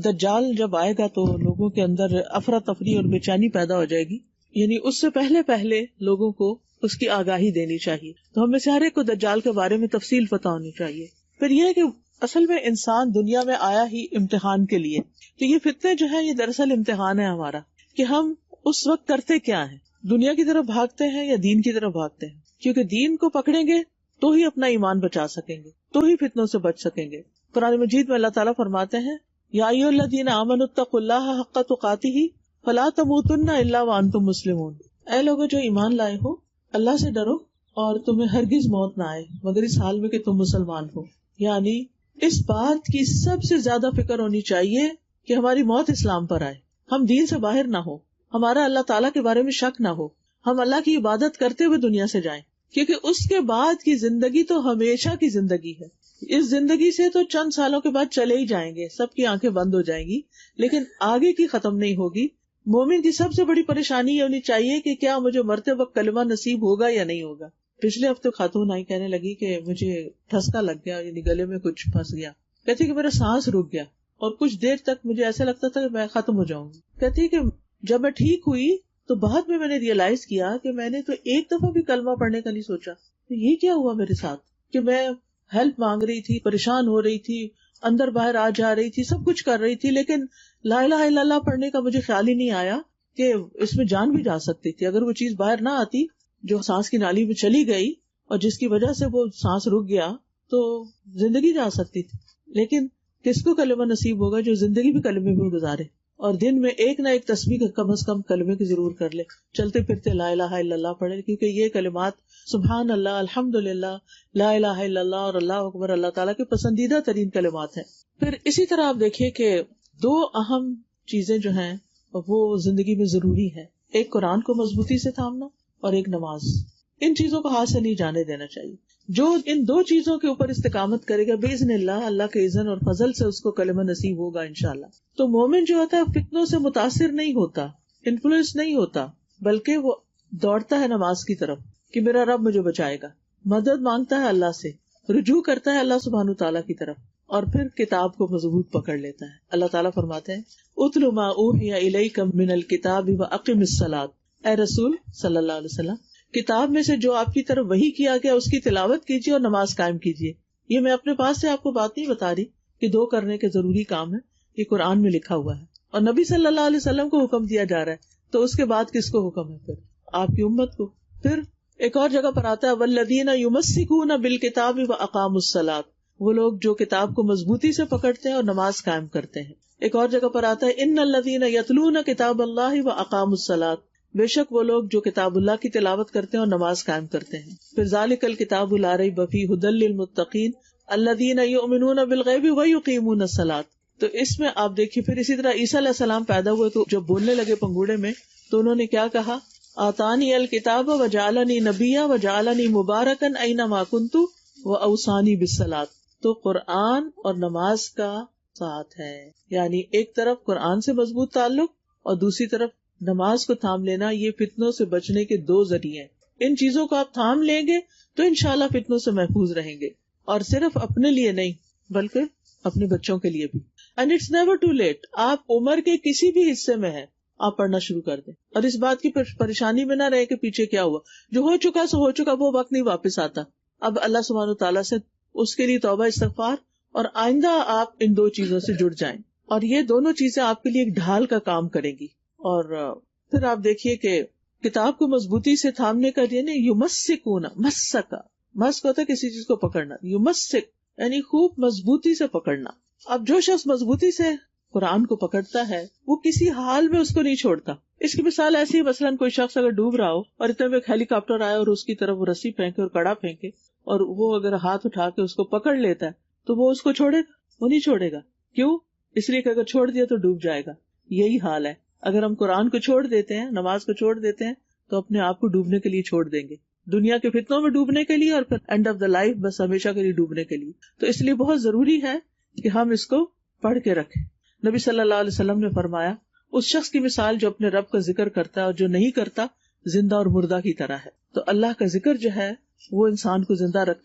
[SPEAKER 1] دجال جب آئے گا تو لوگوں کے اندر افراتفری اور بے چینی پیدا ہو جائے گی. یعنی اس سے پہلے لوگوں کو اس کی آگاہی دینی چاہیے. تو ہمیں سے ہر ایک کو دجال کے بارے میں تفصیل پتہ ہونی چاہیے. پھر یہ ہے کہ اصل میں انسان دنیا میں آیا ہی امتحان کے لیے، تو یہ فتنے جو ہے یہ دراصل امتحان ہے ہمارا کہ ہم اس وقت کرتے کیا ہیں، دنیا کی طرف بھاگتے ہیں یا دین کی طرف بھاگتے ہیں. کیونکہ دین کو پکڑیں گے تو ہی اپنا ایمان بچا سکیں گے، تو ہی فتنوں سے بچ سکیں گے. قرآن مجید میں اللہ تعالیٰ فرماتے ہیں یا ایھا الذین آمنوا اتقوا اللہ حق تقاتہ فلا تموتن الا وانتم مسلمون. اے لوگوں جو ایمان لائے ہو، اللہ سے ڈرو اور تمہیں ہرگز موت نہ آئے مگر اس حال میں کہ تم مسلمان ہو. یعنی اس بات کی سب سے زیادہ فکر ہونی چاہیے کہ ہماری موت اسلام پر آئے، ہم دین سے باہر نہ ہو، ہمارا اللہ تعالیٰ کے بارے میں شک نہ ہو، ہم اللہ کی عبادت کرتے ہوئے دنیا سے جائیں. کیونکہ اس کے بعد کی زندگی تو ہمیشہ کی زندگی ہے. اس زندگی سے تو چند سالوں کے بعد چلے ہی جائیں گے، سب کی آنکھیں بند ہو جائیں گی، لیکن آگے کی ختم نہیں ہوگی. مومن کی سب سے بڑی پریشانی یہ ہونی چاہیے کہ کیا مجھے مرتے وقت کلمہ نصیب ہوگا یا نہیں ہوگا. پچھلے ہفتے خاتون آئی کہنے لگی کہ مجھے ٹھسکا لگ گیا، یعنی گلے میں کچھ پھنس گیا. کہتی کہ میرا سانس رک گیا اور کچھ دیر تک مجھے ایسا لگتا تھا کہ میں ختم ہو جاؤں گی. کہتی کہ جب میں ٹھیک ہوئی تو بعد میں نے ریئلائز کیا کہ میں نے تو ایک دفعہ بھی کلمہ پڑھنے کا نہیں سوچا. تو یہ کیا ہوا میرے ساتھ کہ میں ہیلپ مانگ رہی تھی، پریشان ہو رہی تھی، اندر باہر آ جا رہی تھی، سب کچھ کر رہی تھی، لیکن لا الہ الا اللہ پڑھنے کا مجھے خیال ہی نہیں آیا کہ اس میں جان بھی جا سکتی تھی. اگر وہ چیز باہر نہ آتی جو سانس کی نالی میں چلی گئی اور جس کی وجہ سے وہ سانس رک گیا تو زندگی جا سکتی تھی. لیکن کس کو کلمہ نصیب ہوگا جو زندگی بھی کلمے میں گزارے اور دن میں ایک نہ ایک تسبیح کم از کم کلمے کی ضرور کر لے، چلتے پھرتے لا الہ الا اللہ پڑھے، کیونکہ یہ کلمات سبحان اللہ، الحمدللہ، لا الہ الا اللہ اور اللہ اکبر اللہ تعالیٰ کے پسندیدہ ترین کلمات ہیں. پھر اسی طرح آپ دیکھیے کہ دو اہم چیزیں جو ہیں وہ زندگی میں ضروری ہے، ایک قرآن کو مضبوطی سے تھامنا اور ایک نماز. ان چیزوں کو ہاتھ سے نہیں جانے دینا چاہیے. جو ان دو چیزوں کے اوپر استقامت کرے گا باذن اللہ، اللہ کے اذن اور فضل سے اس کو کلمہ نصیب ہوگا انشاءاللہ. تو مومن جو ہوتا ہے فتنوں سے متاثر نہیں ہوتا، انفلوئنس نہیں ہوتا، بلکہ وہ دوڑتا ہے نماز کی طرف کہ میرا رب مجھے بچائے گا، مدد مانگتا ہے اللہ سے، رجوع کرتا ہے اللہ سبحانہ تعالیٰ کی طرف اور پھر کتاب کو مضبوط پکڑ لیتا ہے. اللہ تعالیٰ فرماتے ہیں اتل ما اوحی الیک من الکتاب واقم الصلاۃ، اے رسول صلی اللہ علیہ وسلم کتاب میں سے جو آپ کی طرف وحی کیا گیا اس کی تلاوت کیجیے اور نماز قائم کیجیے. یہ میں اپنے پاس سے آپ کو بات نہیں بتا رہی کہ دو کرنے کے ضروری کام ہے، یہ قرآن میں لکھا ہوا ہے اور نبی صلی اللہ علیہ وسلم کو حکم دیا جا رہا ہے، تو اس کے بعد کس کو حکم ہے؟ پھر آپ کی امت کو. پھر ایک اور جگہ پر آتا ہے والذین یمسکون بالکتاب واقاموا الصلاۃ، وہ لوگ جو کتاب کو مضبوطی سے پکڑتے ہیں اور نماز قائم کرتے ہیں. ایک اور جگہ پر آتا ہے ان الذین یتلون کتاب اللہ واقاموا الصلاۃ، بے شک وہ لوگ جو کتاب اللہ کی تلاوت کرتے ہیں اور نماز قائم کرتے ہیں. پھر ذالک الکتاب لا ریب فیہ ھدی للمتقین الذین یؤمنون بالغیب ویقیمون الصلاۃ. تو اس میں آپ دیکھیے پھر اسی طرح عیسیٰ علیہ السلام پیدا ہوئے تو جب بولنے لگے پنگوڑے میں تو انہوں نے کیا کہا؟ آتانی الکتاب وجعلنی نبیا وجعلنی مبارکا اینما کنت واوصانی بالصلاۃ. تو قرآن اور نماز کا ساتھ ہے، یعنی ایک طرف قرآن سے مضبوط تعلق اور دوسری طرف نماز کو تھام لینا. یہ فتنوں سے بچنے کے دو ذریعے ہیں. ان چیزوں کو آپ تھام لیں گے تو انشاءاللہ فتنوں سے محفوظ رہیں گے، اور صرف اپنے لیے نہیں بلکہ اپنے بچوں کے لیے بھی. And it's never too late. آپ عمر کے کسی بھی حصے میں ہیں، آپ پڑھنا شروع کر دیں اور اس بات کی پریشانی میں نہ رہے کہ پیچھے کیا ہوا. جو ہو چکا سو ہو چکا، وہ وقت نہیں واپس آتا. اب اللہ سبحانہ تعالیٰ سے اس کے لیے توبہ استغفار، اور آئندہ آپ ان دو چیزوں سے جڑ جائیں اور یہ دونوں چیزیں آپ کے لیے ایک ڈھال کا کام کریں گی. اور پھر آپ دیکھیے کہ کتاب کو مضبوطی سے تھامنے کا یعنی یمسکون، مسکا، مسک ہوتا ہے کسی چیز کو پکڑنا، یمسک یعنی خوب مضبوطی سے پکڑنا. اب جو شخص مضبوطی سے قرآن کو پکڑتا ہے وہ کسی حال میں اس کو نہیں چھوڑتا. اس کی مثال ایسی ہے، مثلاً کوئی شخص اگر ڈوب رہا ہو اور اتنے میں ایک ہیلی کاپٹر آئے اور اس کی طرف وہ رسی پھینکے اور کڑا پھینکے اور وہ اگر ہاتھ اٹھا کے اس کو پکڑ لیتا ہے تو وہ اس کو چھوڑے گا؟ وہ نہیں چھوڑے گا. کیوں؟ اس لیے کہ اگر چھوڑ دیا تو ڈوب جائے گا. یہی حال ہے، اگر ہم قرآن کو چھوڑ دیتے ہیں، نماز کو چھوڑ دیتے ہیں تو اپنے آپ کو ڈوبنے کے لیے چھوڑ دیں گے، دنیا کے فتنوں میں ڈوبنے کے لیے اور پھر اینڈ آف دا لائف بس ہمیشہ کے لیے ڈوبنے کے لیے. تو اس لیے بہت ضروری ہے کہ ہم اس کو پڑھ کے رکھیں. نبی صلی اللہ علیہ وسلم نے فرمایا اس شخص کی مثال جو اپنے رب کا ذکر کرتا ہے اور جو نہیں کرتا زندہ اور مردہ کی طرح ہے. تو اللہ کا ذکر جو ہے وہ انسان کو زندہ رکھتا